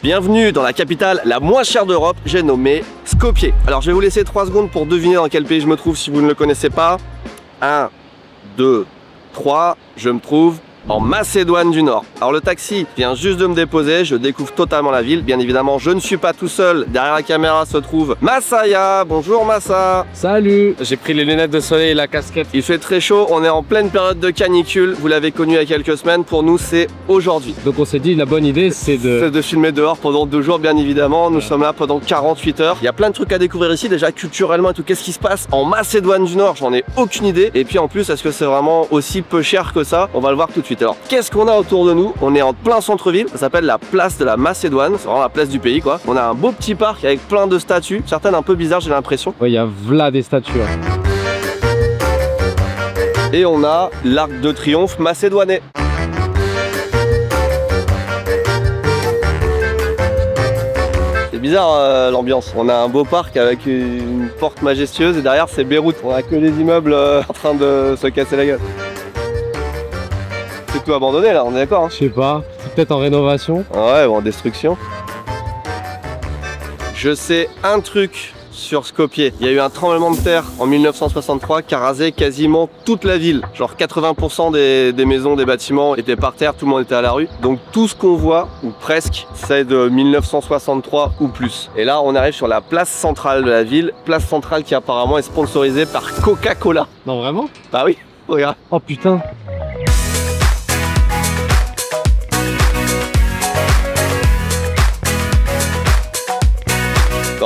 Bienvenue dans la capitale la moins chère d'Europe, j'ai nommé Skopje. Alors je vais vous laisser 3 secondes pour deviner dans quel pays je me trouve si vous ne le connaissez pas. 1, 2, 3, je me trouve en Macédoine du Nord. Alors le taxi vient juste de me déposer, je découvre totalement la ville. Bien évidemment, je ne suis pas tout seul. Derrière la caméra se trouve Masaya. Bonjour Massa. Salut. J'ai pris les lunettes de soleil et la casquette. Il fait très chaud, on est en pleine période de canicule. Vous l'avez connu il y a quelques semaines, pour nous c'est aujourd'hui. Donc on s'est dit la bonne idée c'est de filmer dehors pendant 2 jours bien évidemment. Nous sommes là pendant 48 heures. Il y a plein de trucs à découvrir ici, déjà culturellement et tout. Qu'est-ce qui se passe en Macédoine du Nord? J'en ai aucune idée. Et puis en plus, est-ce que c'est vraiment aussi peu cher que ça? On va le voir tout de suite. Alors qu'est-ce qu'on a autour de nous? On est en plein centre-ville, ça s'appelle la place de la Macédoine, c'est vraiment la place du pays quoi. On a un beau petit parc avec plein de statues, certaines un peu bizarres j'ai l'impression. Ouais, il y a v'là des statues. Et on a l'arc de triomphe macédoinais. C'est bizarre l'ambiance. On a un beau parc avec une porte majestueuse et derrière c'est Beyrouth. On a que des immeubles en train de se casser la gueule. C'est tout abandonné là, on est d'accord hein? Je sais pas, peut-être en rénovation. Ouais, ou en destruction. Je sais un truc sur Skopje. Il y a eu un tremblement de terre en 1963 qui a rasé quasiment toute la ville. Genre 80% des maisons, des bâtiments étaient par terre, tout le monde était à la rue. Donc tout ce qu'on voit, ou presque, c'est de 1963 ou plus. Et là, on arrive sur la place centrale de la ville. Place centrale qui apparemment est sponsorisée par Coca-Cola. Non, vraiment? Bah oui, regarde. Oh putain.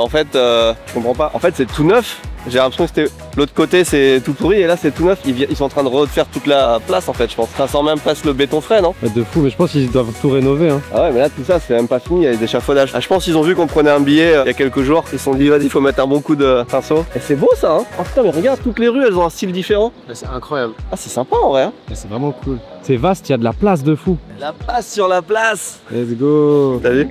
En fait, je comprends pas. En fait, c'est tout neuf. J'ai l'impression que c'était l'autre côté, c'est tout pourri et là, c'est tout neuf. Ils sont en train de refaire toute la place en fait, je pense. Ça sent même presque le béton frais, non? De fou, mais je pense qu'ils doivent tout rénover. Hein. Ah ouais, mais là, tout ça, c'est même pas fini. Il y a des échafaudages. Ah, je pense qu'ils ont vu qu'on prenait un billet il y a quelques jours. Ils se sont dit, vas-y, il faut mettre un bon coup de pinceau. Et c'est beau ça, hein? Oh putain, mais regarde, toutes les rues, elles ont un style différent. C'est incroyable. Ah, c'est sympa en vrai. Hein, c'est vraiment cool. C'est vaste, il y a de la place de fou. La place sur la place. Let's go. T'as vu?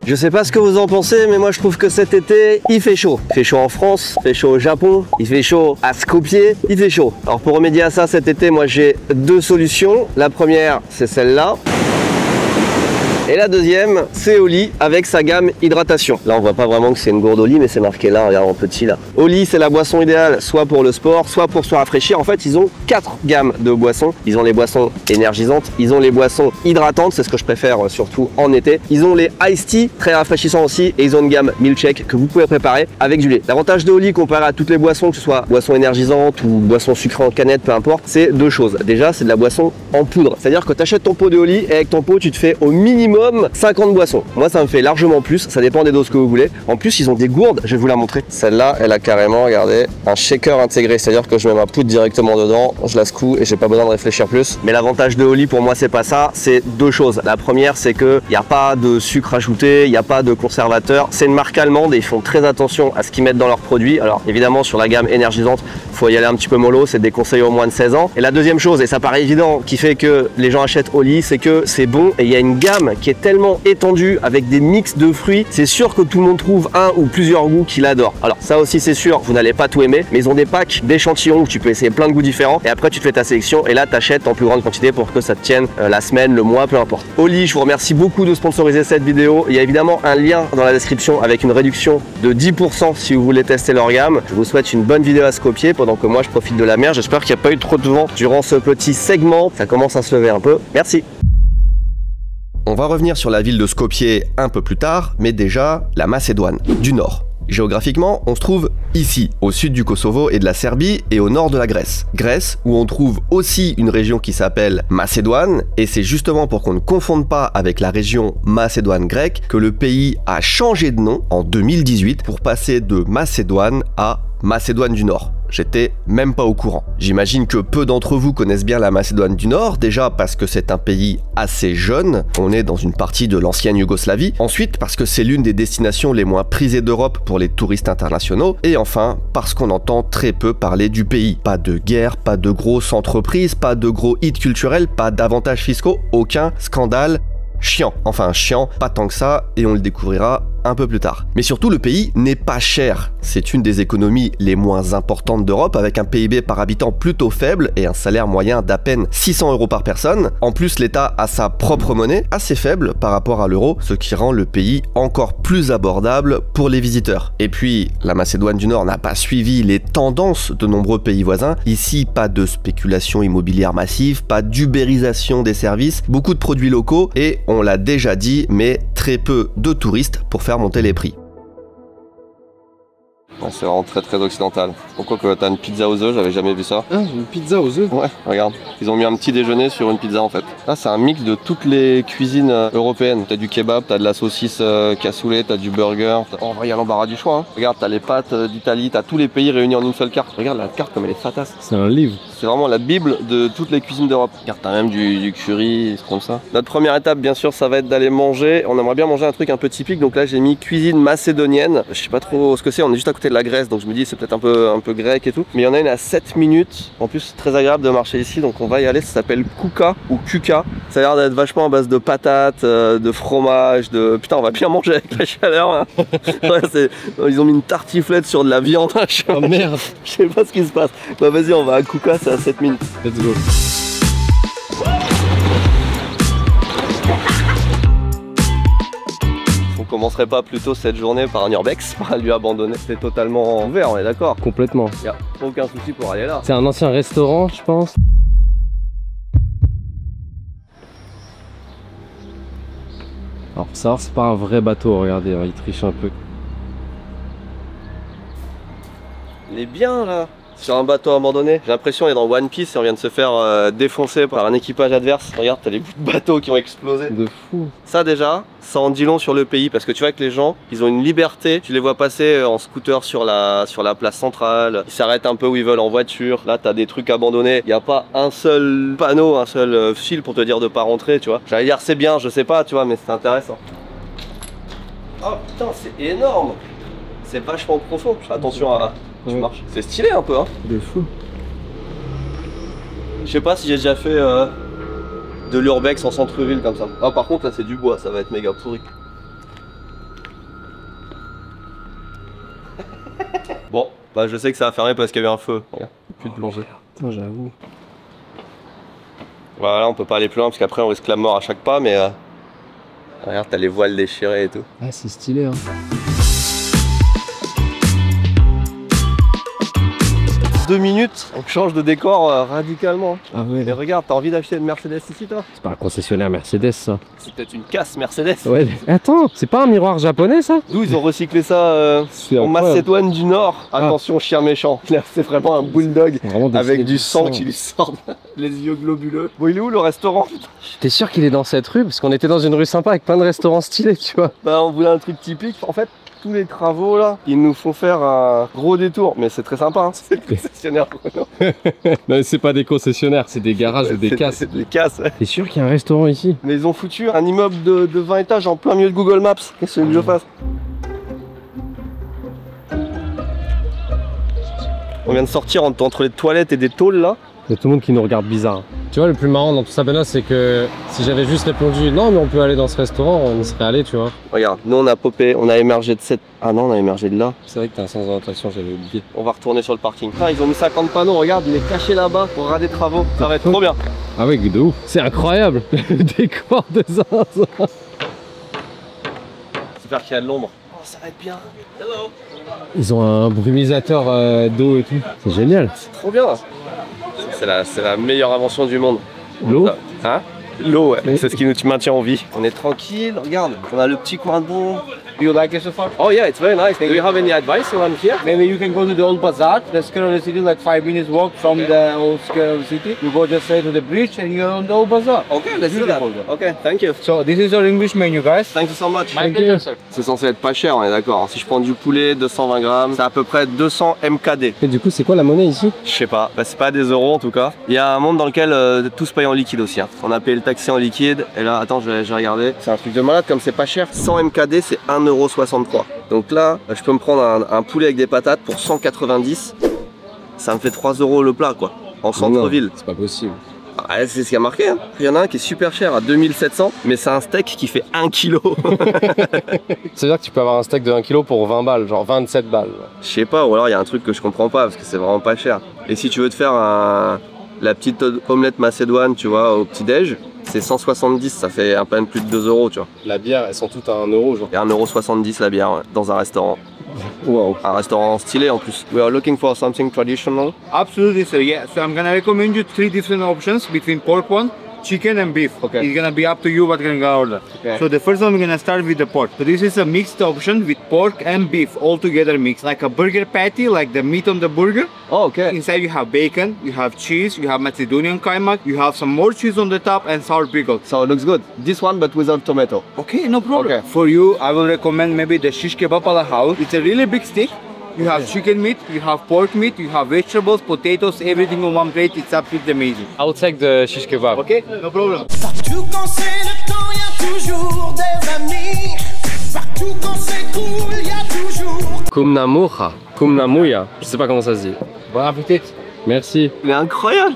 Je sais pas ce que vous en pensez, mais moi je trouve que cet été, il fait chaud. Il fait chaud en France, il fait chaud au Japon, il fait chaud à Skopje, il fait chaud. Alors pour remédier à ça cet été, moi j'ai 2 solutions. La première, c'est celle-là. Et la deuxième, c'est Oli avec sa gamme hydratation. Là, on voit pas vraiment que c'est une gourde Oli, mais c'est marqué là, regarde en petit là. Oli, c'est la boisson idéale, soit pour le sport, soit pour se rafraîchir. En fait, ils ont 4 gammes de boissons. Ils ont les boissons énergisantes, ils ont les boissons hydratantes, c'est ce que je préfère surtout en été. Ils ont les iced tea, très rafraîchissants aussi, et ils ont une gamme milkshake que vous pouvez préparer avec du lait. L'avantage de Oli comparé à toutes les boissons, que ce soit boisson énergisante ou boisson sucrée en canette, peu importe, c'est 2 choses. Déjà, c'est de la boisson en poudre. C'est-à-dire que tu achètes ton pot de Oli et avec ton pot, tu te fais au minimum 50 boissons. Moi, ça me fait largement plus. Ça dépend des doses que vous voulez. En plus, ils ont des gourdes. Je vais vous la montrer. Celle-là, elle a carrément, regardez, un shaker intégré. C'est-à-dire que je mets ma poudre directement dedans. Je la secoue et j'ai pas besoin de réfléchir plus. Mais l'avantage de Oli, pour moi, c'est pas ça. C'est 2 choses. La première, c'est que il n'y a pas de sucre ajouté, il n'y a pas de conservateur. C'est une marque allemande et ils font très attention à ce qu'ils mettent dans leurs produits. Alors, évidemment, sur la gamme énergisante, faut y aller un petit peu mollo. C'est déconseillé au moins de 16 ans. Et la deuxième chose, et ça paraît évident, qui fait que les gens achètent Oli, c'est que c'est bon et il y a une gamme qui est tellement étendue avec des mix de fruits. C'est sûr que tout le monde trouve un ou plusieurs goûts qu'il adore. Alors ça aussi c'est sûr, vous n'allez pas tout aimer, mais ils ont des packs d'échantillons où tu peux essayer plein de goûts différents et après tu te fais ta sélection et là tu achètes en plus grande quantité pour que ça te tienne la semaine, le mois, peu importe. Oli, je vous remercie beaucoup de sponsoriser cette vidéo. Il y a évidemment un lien dans la description avec une réduction de 10% si vous voulez tester leur gamme. Je vous souhaite une bonne vidéo à Skopje pendant que moi je profite de la mer. J'espère qu'il n'y a pas eu trop de vent durant ce petit segment. Ça commence à se lever un peu. Merci. On va revenir sur la ville de Skopje un peu plus tard, mais déjà la Macédoine du Nord. Géographiquement, on se trouve ici, au sud du Kosovo et de la Serbie et au nord de la Grèce. Grèce, où on trouve aussi une région qui s'appelle Macédoine, et c'est justement pour qu'on ne confonde pas avec la région Macédoine grecque que le pays a changé de nom en 2018 pour passer de Macédoine à Macédoine du Nord. J'étais même pas au courant. J'imagine que peu d'entre vous connaissent bien la Macédoine du Nord, déjà parce que c'est un pays assez jeune, on est dans une partie de l'ancienne Yougoslavie, ensuite parce que c'est l'une des destinations les moins prisées d'Europe pour les touristes internationaux, et enfin parce qu'on entend très peu parler du pays. Pas de guerre, pas de grosses entreprises, pas de gros hits culturels, pas d'avantages fiscaux, aucun scandale. Chiant, enfin chiant, pas tant que ça, et on le découvrira un peu plus tard. Mais surtout, le pays n'est pas cher. C'est une des économies les moins importantes d'Europe, avec un PIB par habitant plutôt faible et un salaire moyen d'à peine 600 € par personne. En plus, l'État a sa propre monnaie, assez faible par rapport à l'euro, ce qui rend le pays encore plus abordable pour les visiteurs. Et puis, la Macédoine du Nord n'a pas suivi les tendances de nombreux pays voisins. Ici, pas de spéculation immobilière massive, pas d'ubérisation des services, beaucoup de produits locaux et, on l'a déjà dit, mais très peu de touristes pour faire monter les prix. Ouais, c'est vraiment très occidental. Pourquoi que t'as une pizza aux œufs, j'avais jamais vu ça. Ah, une pizza aux œufs? Ouais, regarde. Ils ont mis un petit déjeuner sur une pizza en fait. Là, c'est un mix de toutes les cuisines européennes. T'as du kebab, t'as de la saucisse cassoulet, t'as du burger. En vrai, il y a l'embarras du choix. Hein. Regarde, t'as les pâtes d'Italie, t'as tous les pays réunis en une seule carte. Regarde la carte comme elle est fatasse. C'est un livre. C'est vraiment la bible de toutes les cuisines d'Europe. Regarde, t'as même du curry, c'est comme ça. Notre première étape, bien sûr, ça va être d'aller manger. On aimerait bien manger un truc un peu typique. Donc là, j'ai mis cuisine macédonienne. Je sais pas trop ce que c'est. On est juste à côté de la Grèce, donc je me dis c'est peut-être un peu grec et tout. Mais il y en a une à 7 minutes. En plus, c'est très agréable de marcher ici, donc on va y aller. Ça s'appelle Kuka ou Kuka. Ça a l'air d'être vachement à base de patates, de fromage, de... Putain, on va bien manger avec la chaleur. Hein. Ouais, ils ont mis une tartiflette sur de la viande. Oh merde. Je sais pas ce qui se passe. Bah vas-y, on va à Kuka, c'est à 7 minutes. Let's go. On commencerait pas plutôt cette journée par un urbex, par un lieu abandonné. C'est totalement ouvert, on est d'accord. Complètement. Y a aucun souci pour aller là. C'est un ancien restaurant, je pense. Alors pour savoir, c'est pas un vrai bateau, regardez, il triche un peu. Il est bien là. Sur un bateau abandonné. J'ai l'impression qu'il est dans One Piece et on vient de se faire défoncer par un équipage adverse. Regarde, t'as les bouts de bateaux qui ont explosé. De fou. Ça déjà, ça en dit long sur le pays parce que tu vois que les gens, ils ont une liberté. Tu les vois passer en scooter sur la place centrale. Ils s'arrêtent un peu où ils veulent en voiture. Là, t'as des trucs abandonnés. Il n'y a pas un seul panneau, un seul fil pour te dire de pas rentrer, tu vois. J'allais dire c'est bien, je sais pas, tu vois, mais c'est intéressant. Oh putain, c'est énorme. C'est vachement profond. Attention à... Tu marches. C'est stylé un peu hein. De fou. Je sais pas si j'ai déjà fait de l'urbex en centre-ville comme ça. Ah par contre là c'est du bois, ça va être méga pourri. Bon, bah je sais que ça a fermé parce qu'il y avait un feu. Regarde, plus de plongée. Putain, j'avoue. Voilà, on peut pas aller plus loin parce qu'après on risque la mort à chaque pas mais... Regarde, t'as les voiles déchirées et tout. Ah c'est stylé hein. 2 minutes, on change de décor radicalement. Ah ouais. Mais regarde, t'as envie d'acheter une Mercedes ici toi? C'est pas un concessionnaire Mercedes ça. C'est peut-être une casse Mercedes. Ouais. Attends, c'est pas un miroir japonais ça? D'où ils ont recyclé ça en Macédoine du Nord. Attention, chien méchant. C'est vraiment un bulldog avec du sang qui lui sort les yeux globuleux. Bon, il est où le restaurant? T'es sûr qu'il est dans cette rue? Parce qu'on était dans une rue sympa avec plein de restaurants stylés, tu vois. Bah, on voulait un truc typique. En fait, tous les travaux là, ils nous font faire un gros détour. Mais c'est très sympa, hein. C'est le concessionnaire Renault. Non, mais c'est pas des concessionnaires, c'est des garages ou des casses. C'est des casses, ouais. T'es sûr qu'il y a un restaurant ici? Mais ils ont foutu un immeuble de 20 étages en plein milieu de Google Maps. Qu'est-ce que je fasse? On vient de sortir entre les toilettes et des tôles là. Il y a tout le monde qui nous regarde bizarre. Tu vois, le plus marrant dans tout ça, Benoît, c'est que si j'avais juste répondu non, mais on peut aller dans ce restaurant, on y serait allé, tu vois. Regarde, nous on a popé, on a émergé de cette... Ah non, on a émergé de là. C'est vrai que t'as un sens d'orientation, j'avais oublié. On va retourner sur le parking. Ah, ils ont mis 50 panneaux, regarde, il est caché là-bas pour ras des travaux. Ça va être trop bien. Ah ouais, de ouf. C'est incroyable, le décor de zinzin. J'espère qu'il y a de l'ombre. Oh, ça va être bien. Hello. Ils ont un brumisateur d'eau et tout. C'est génial. C'est trop bien. C'est la meilleure invention du monde. L'eau? Hein? L'eau, ouais. C'est ce qui nous maintient en vie. On est tranquille, regarde. On a le petit coin d'eau. Do you like it so far? Oh yeah, it's very nice. Do you have any advice around here? Maybe you can go to the old bazaar. The skirt of the city, like 5 minutes walk from the old skirt of the city. You go just straight to the bridge and you're on the old bazaar. Okay, let's do that. Okay, thank you. So this is your English menu, guys. Thank you so much. My pleasure, sir. C'est censé être pas cher, on est d'accord. Si je prends du poulet, 220 grammes, c'est à peu près 200 MKD. Et du coup, c'est quoi la monnaie ici? Je sais pas, bah, c'est pas des euros en tout cas. Il y a un monde dans lequel tout se paye en liquide aussi. Hein. On a payé le taxi en liquide. Et là, attends, je vais regarder. C'est un truc de malade comme c'est pas cher. 100 MKD, c'est 1,63 €. Donc là, je peux me prendre un poulet avec des patates pour 190. Ça me fait 3 € le plat quoi. En centre-ville. C'est pas possible. Ah, c'est ce qui a marqué, hein. Il y en a un qui est super cher à 2700, mais c'est un steak qui fait 1 kg. C'est-à-dire que tu peux avoir un steak de 1 kg pour 20 balles, genre 27 balles. Je sais pas, ou alors il y a un truc que je comprends pas parce que c'est vraiment pas cher. Et si tu veux te faire la petite omelette macédoine, tu vois, au petit-déj, c'est 170, ça fait à peine plus de 2 euros, tu vois. La bière, elles sont toutes à 1 euro, genre. Et 1,70 € la bière, ouais, dans un restaurant. Wow. Un restaurant stylé en plus. We are looking for something traditional. Absolutely, sir. Yeah. So I'm gonna recommend you 3 different options between pork one, chicken and beef. Okay. It's gonna be up to you what you're gonna order. Okay. So the first one we're gonna start with the pork. So this is a mixed option with pork and beef all together mixed. Like a burger patty, like the meat on the burger. Oh, okay. Inside you have bacon, you have cheese, you have Macedonian kaymak, you have some more cheese on the top and sour pickles. So it looks good. This one but without tomato. Okay, no problem. Okay. For you, I will recommend maybe the shish kebab a la house. It's a really big stick. You have chicken meat, you have pork meat, you have vegetables, potatoes, everything on one plate. It's absolutely amazing. I'll take the shish kebab. Okay, no problem. Partout quand c'est le temps, y a toujours des amis. Partout quand c'est cool, y a toujours. Kumnamuja. Kumnamuya. Je sais pas comment ça se dit. Bon appétit. Merci. Il est incroyable.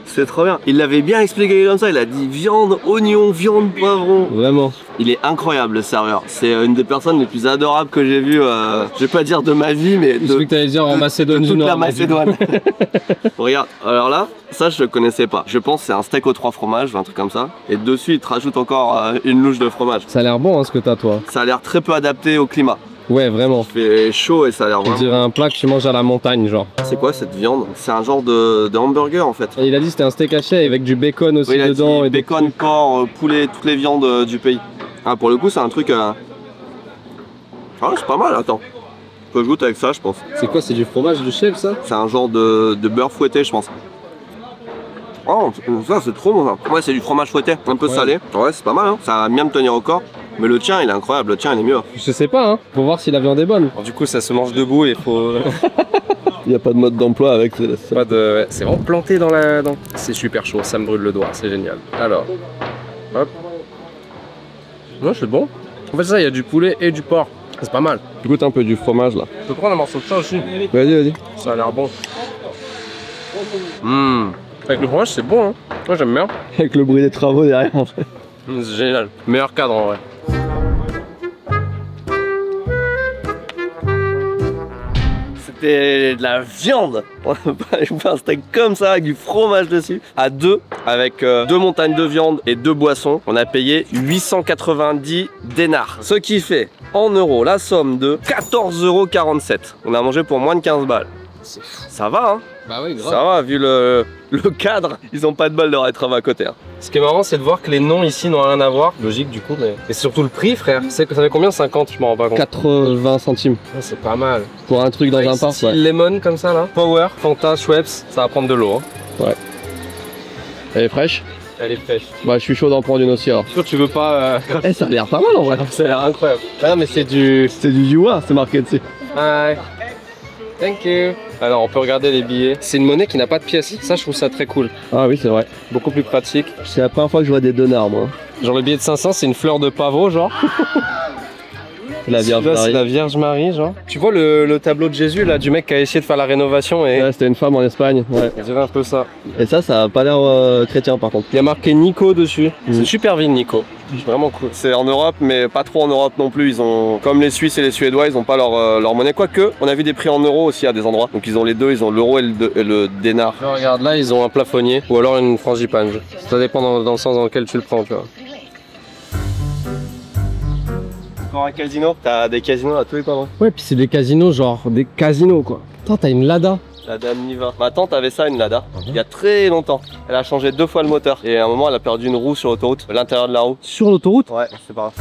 C'est trop bien. Il l'avait bien expliqué comme ça. Il a dit viande, oignon, viande, poivron. Vraiment. Il est incroyable le serveur. C'est une des personnes les plus adorables que j'ai vues. Je vais pas dire de ma vie, mais Je sais que t'allais dire en Macédoine de du toute Nord. la Macédoine. Regarde. Alors là, ça je le connaissais pas. Je pense que c'est un steak aux 3 fromages, un truc comme ça. Et dessus, il te rajoute encore une louche de fromage. Ça a l'air bon hein, ce que t'as toi. Ça a l'air très peu adapté au climat. Ouais, vraiment. Il fait chaud et ça a l'air On vraiment. dirait un plat que tu manges à la montagne, genre. C'est quoi cette viande? C'est un genre de hamburger en fait. Et il a dit que c'était un steak haché avec du bacon aussi Oui, il a dedans. dit Et des bacon, porc, poulet, toutes les viandes du pays. Ah, pour le coup, c'est un truc. Ah, c'est pas mal, attends. On peut goûter avec ça, je pense. C'est quoi, c'est du fromage du chef ça? C'est un genre de beurre fouetté, je pense. Oh, ça c'est trop bon ça. Ouais, c'est du fromage fouetté, un peu salé. Ouais, c'est pas mal, hein. Ça va bien me tenir au corps. Mais le tien, il est incroyable, le tien, il est mieux. Je sais pas, hein. Faut voir si la viande est bonne. Alors, du coup, ça se mange debout et faut. Il n'y a pas de mode d'emploi avec ça. Pas de. Ouais, c'est vraiment planté dans la. C'est super chaud, ça me brûle le doigt, c'est génial. Alors. Hop. Non, c'est bon. En fait, ça, il y a du poulet et du porc. C'est pas mal. Tu goûtes un peu du fromage là. Je peux prendre un morceau de ça aussi. Vas-y, vas-y. Ça a l'air bon. Avec le fromage, c'est bon, hein. Moi, j'aime bien. Avec le bruit des travaux derrière en fait. C'est génial. Meilleur cadre en vrai. C'était de la viande. On n'a pas fait un steak comme ça avec du fromage dessus. À deux, avec 2 montagnes de viande et 2 boissons, on a payé 890 dinars. Ce qui fait en euros la somme de 14,47 €. On a mangé pour moins de 15 balles. Ça va, hein? Bah oui, grave. Ça va, vu le cadre, ils ont pas de bol de rétrave à côté. Hein. Ce qui est marrant, c'est de voir que les noms ici n'ont rien à voir. Logique du coup, mais. Et c'est surtout le prix, frère. C'est que ça fait combien? 50, je m'en rends pas compte. 80 centimes. Ouais, c'est pas mal. Pour un truc dans un parc, style ouais. lemon comme ça là. Power, Fanta, Schweppes, ça va prendre de l'eau. Hein. Ouais. Elle est fraîche? Elle est fraîche. Bah, je suis chaud d'en prendre une aussi alors. Sûr, tu veux pas. Eh, ça a l'air pas mal en vrai. Ça a l'air incroyable. Ah non, mais c'est du. C'est du yuan, c'est marqué dessus. Hi. Thank you. Alors, on peut regarder les billets. C'est une monnaie qui n'a pas de pièces. Ça, je trouve ça très cool. Ah oui, c'est vrai. Beaucoup plus pratique. C'est la première fois que je vois des dinars, moi. Genre, le billet de 500, c'est une fleur de pavot, genre. La Vierge Celui-là, c'est Marie. la Vierge Marie, genre. Tu vois le tableau de Jésus, là, du mec qui a essayé de faire la rénovation et. Ouais, c'était une femme en Espagne. Ouais. On dirait un peu ça. Et ça a pas l'air chrétien par contre. Il y a marqué Nico dessus. C'est une super ville, Nico. Vraiment cool. C'est en Europe, mais pas trop en Europe non plus. Ils ont, comme les Suisses et les Suédois, ils ont pas leur monnaie. Quoique, on a vu des prix en euros aussi à des endroits. Donc ils ont les deux, ils ont l'euro et le dinar. Là, regarde, là, ils ont un plafonnier ou alors une frangipane. Ça dépend dans le sens dans lequel tu le prends, tu vois. Encore un casino. T'as des casinos à tous les coins. Ouais, puis c'est des casinos, genre des casinos, quoi. Attends, t'as une Lada. La dame Niva. Ma tante avait ça, une Lada, il y a très longtemps. Elle a changé 2 fois le moteur. Et à un moment, elle a perdu une roue sur l'autoroute, l'intérieur de la roue. Sur l'autoroute? Ouais, c'est pas grave.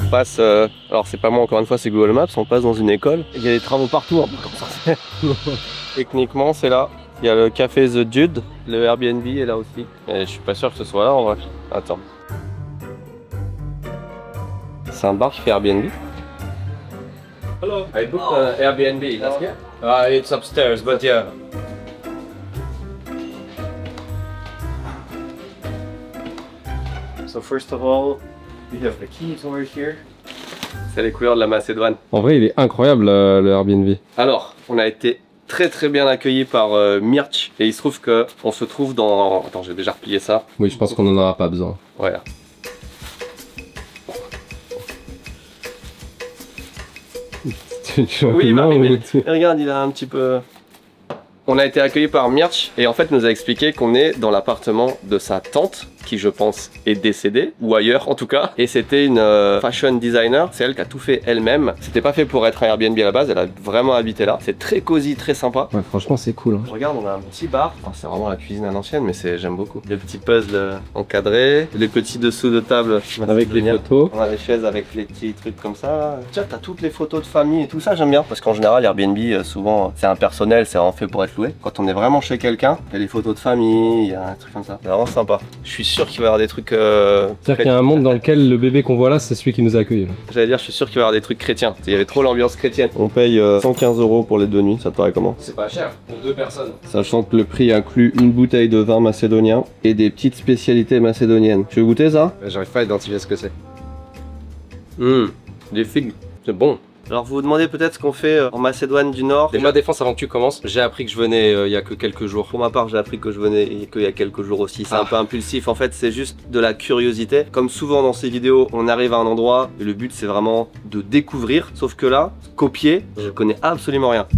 On passe, alors c'est pas moi encore une fois, c'est Google Maps, on passe dans une école. Il y a des travaux partout, hein. Techniquement, c'est là. Il y a le café The Dude, le Airbnb est là aussi. Et je suis pas sûr que ce soit là en vrai. Attends. C'est un bar qui fait Airbnb. Hello. I booked Airbnb last year. It's upstairs, but yeah. So first of all, we have the keys over here. C'est les couleurs de la Macédoine. En vrai, il est incroyable le Airbnb. Alors, on a été très bien accueillis par Mirch et il se trouve que on se trouve dans... Attends, j'ai déjà replié ça. Oui, je pense qu'on n'en aura pas besoin. Voilà. Oui, regarde, il a un petit peu... On a été accueillis par Mirch et en fait nous a expliqué qu'on est dans l'appartement de sa tante qui je pense est décédée ou ailleurs en tout cas, et c'était une fashion designer, c'est elle qui a tout fait elle-même. C'était pas fait pour être un Airbnb à la base, elle a vraiment habité là. C'est très cosy, très sympa. Ouais, franchement c'est cool. Hein. Regarde, on a un petit bar, enfin, c'est vraiment la cuisine à l'ancienne mais j'aime beaucoup. Les petits puzzles encadrés, les petits dessous de table avec les photos. On a les chaises avec les petits trucs comme ça. Tiens, t'as toutes les photos de famille et tout ça, j'aime bien. Parce qu'en général, Airbnb, souvent, c'est impersonnel, c'est vraiment fait pour être loué. Quand on est vraiment chez quelqu'un, il y a les photos de famille, il y a un truc comme ça. C'est vraiment sympa. Je suis sûr qu'il va y avoir des trucs... C'est-à-dire qu'il y a un monde dans lequel le bébé qu'on voit là, c'est celui qui nous a accueillis. J'allais dire, je suis sûr qu'il va y avoir des trucs chrétiens. Il y avait trop l'ambiance chrétienne. On paye 115 € pour les 2 nuits, ça te paraît comment? C'est pas cher, pour 2 personnes. Sachant que le prix inclut une bouteille de vin macédonien et des petites spécialités macédoniennes. Tu veux goûter ça? J'arrive pas à identifier ce que c'est. Des figues, c'est bon. Alors vous vous demandez peut-être ce qu'on fait en Macédoine du Nord. Déjà défense avant que tu commences, j'ai appris que je venais il y a que quelques jours. Pour ma part, j'ai appris que je venais qu'il y a quelques jours aussi. C'est un peu impulsif, en fait c'est juste de la curiosité. Comme souvent dans ces vidéos, on arrive à un endroit et le but c'est vraiment de découvrir. Sauf que là, Skopje, je connais absolument rien.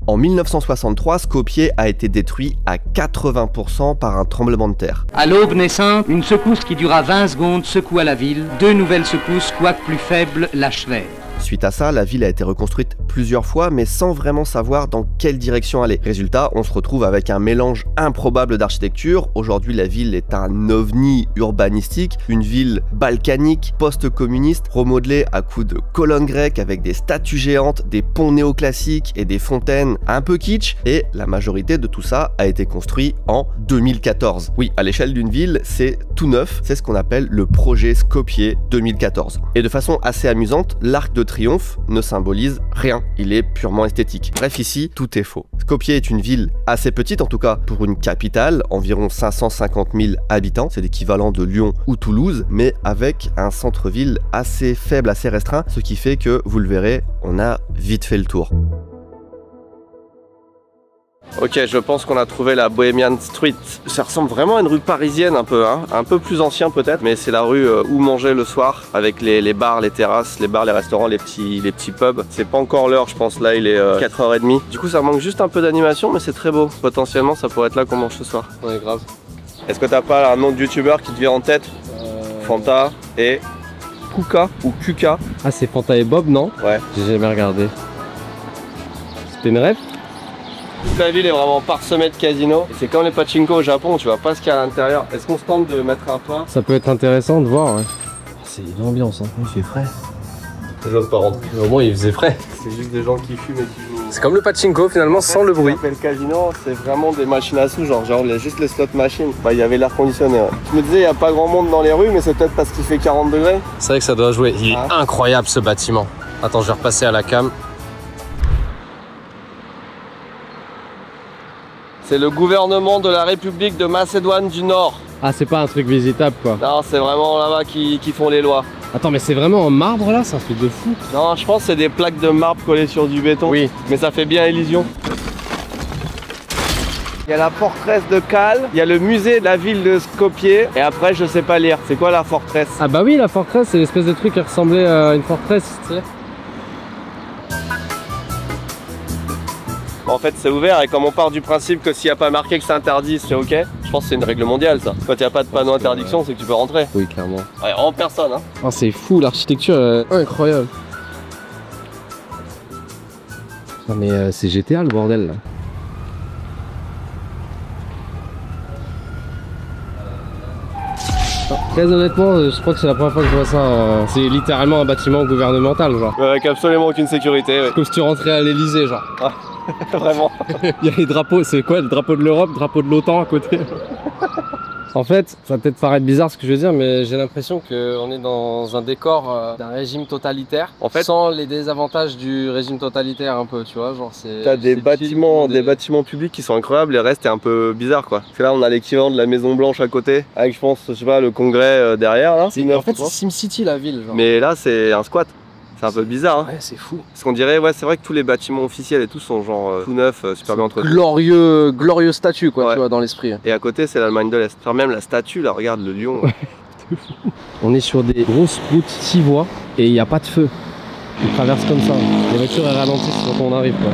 En 1963, Skopje a été détruit à 80% par un tremblement de terre. À l'aube naissante, une secousse qui dura 20 secondes secoua la ville. 2 nouvelles secousses, quoique plus faibles, l'achevèrent. Suite à ça, la ville a été reconstruite plusieurs fois, mais sans vraiment savoir dans quelle direction aller. Résultat, on se retrouve avec un mélange improbable d'architecture. Aujourd'hui, la ville est un ovni urbanistique, une ville balkanique, post-communiste, remodelée à coups de colonnes grecques avec des statues géantes, des ponts néoclassiques et des fontaines un peu kitsch. Et la majorité de tout ça a été construit en 2014. Oui, à l'échelle d'une ville, c'est tout neuf. C'est ce qu'on appelle le projet Skopje 2014. Et de façon assez amusante, l'arc de triomphe ne symbolise rien, il est purement esthétique. Bref, ici, tout est faux. Skopje est une ville assez petite, en tout cas pour une capitale, environ 550 000 habitants, c'est l'équivalent de Lyon ou Toulouse, mais avec un centre-ville assez faible, assez restreint, ce qui fait que, vous le verrez, on a vite fait le tour. Ok, je pense qu'on a trouvé la Bohemian Street. Ça ressemble vraiment à une rue parisienne un peu, hein. Un peu plus ancien peut-être, mais c'est la rue où manger le soir, avec les bars, les terrasses, les bars, les restaurants, les petits pubs. C'est pas encore l'heure, je pense, là il est 4h30. Du coup ça manque juste un peu d'animation, mais c'est très beau. Potentiellement ça pourrait être là qu'on mange ce soir. Ouais, grave. Est-ce que t'as pas un nom de youtubeur qui te vient en tête? Fanta et Kuka ou Kuka. Ah, c'est Fanta et Bob, non? Ouais. J'ai jamais regardé. C'était une rêve? Toute la ville est vraiment parsemée de casinos. C'est comme les pachinko au Japon, tu vois pas ce qu'il y a à l'intérieur. Est-ce qu'on se tente de mettre un pas? Ça peut être intéressant de voir, ouais. C'est une ambiance, hein. Il fait frais. J'ose pas rentrer. Au moins, il faisait frais. C'est juste des gens qui fument et qui jouent. C'est comme le pachinko finalement, sans le bruit. Le casino, c'est vraiment des machines à sous, genre il y a juste les slot machines. Bah, il y avait l'air conditionné. Ouais. Je me disais, il n'y a pas grand monde dans les rues, mais c'est peut-être parce qu'il fait 40 degrés. C'est vrai que ça doit jouer. Il est incroyable ce bâtiment. Attends, je vais repasser à la cam. C'est le gouvernement de la République de Macédoine du Nord. Ah, c'est pas un truc visitable quoi. Non, c'est vraiment là-bas qui font les lois. Attends, mais c'est vraiment en marbre là? C'est un truc de fou. Non, je pense que c'est des plaques de marbre collées sur du béton. Oui. Mais ça fait bien illusion. Il y a la forteresse de Cal, il y a le musée de la ville de Skopje, et après je sais pas lire. C'est quoi la forteresse? Ah bah oui, la forteresse, c'est l'espèce de truc qui ressemblait à une forteresse, tu sais. En fait c'est ouvert et comme on part du principe que s'il n'y a pas marqué que c'est interdit, c'est ok. Je pense que c'est une règle mondiale ça. Quand il n'y a pas de panneau interdiction, c'est que tu peux rentrer. Oui, clairement. Ouais, en personne hein. Oh, c'est fou, l'architecture est incroyable. Non mais c'est GTA le bordel là. Très honnêtement, je crois que c'est la première fois que je vois ça. C'est littéralement un bâtiment gouvernemental genre. Avec absolument aucune sécurité. Ouais. Comme si tu rentrais à l'Elysée genre. Ah, vraiment. Il y a les drapeaux, c'est quoi? Le drapeau de l'Europe, le drapeau de l'OTAN à côté. En fait, ça va peut-être paraître bizarre ce que je veux dire, mais j'ai l'impression qu'on est dans un décor d'un régime totalitaire, en fait, sans les désavantages du régime totalitaire un peu, tu vois, genre c'est... T'as des bâtiments publics qui sont incroyables, les restes est un peu bizarre quoi. Parce que là on a l'équivalent de la Maison Blanche à côté, avec je pense, je sais pas, le congrès derrière là. En fait c'est SimCity la ville genre. Mais là c'est un squat. C'est un peu bizarre, hein. Ouais, c'est fou. Parce qu'on dirait, ouais, c'est vrai que tous les bâtiments officiels et tout sont genre tout neufs, super bien entretenus. Glorieux statue, quoi, Ouais. tu vois, dans l'esprit. Et à côté, c'est l'Allemagne de l'Est. Enfin, même la statue, là, regarde le lion. On est sur des grosses routes 6 voies et il n'y a pas de feu. On traverse comme ça. Les voitures elles ralentissent quand on arrive, quoi.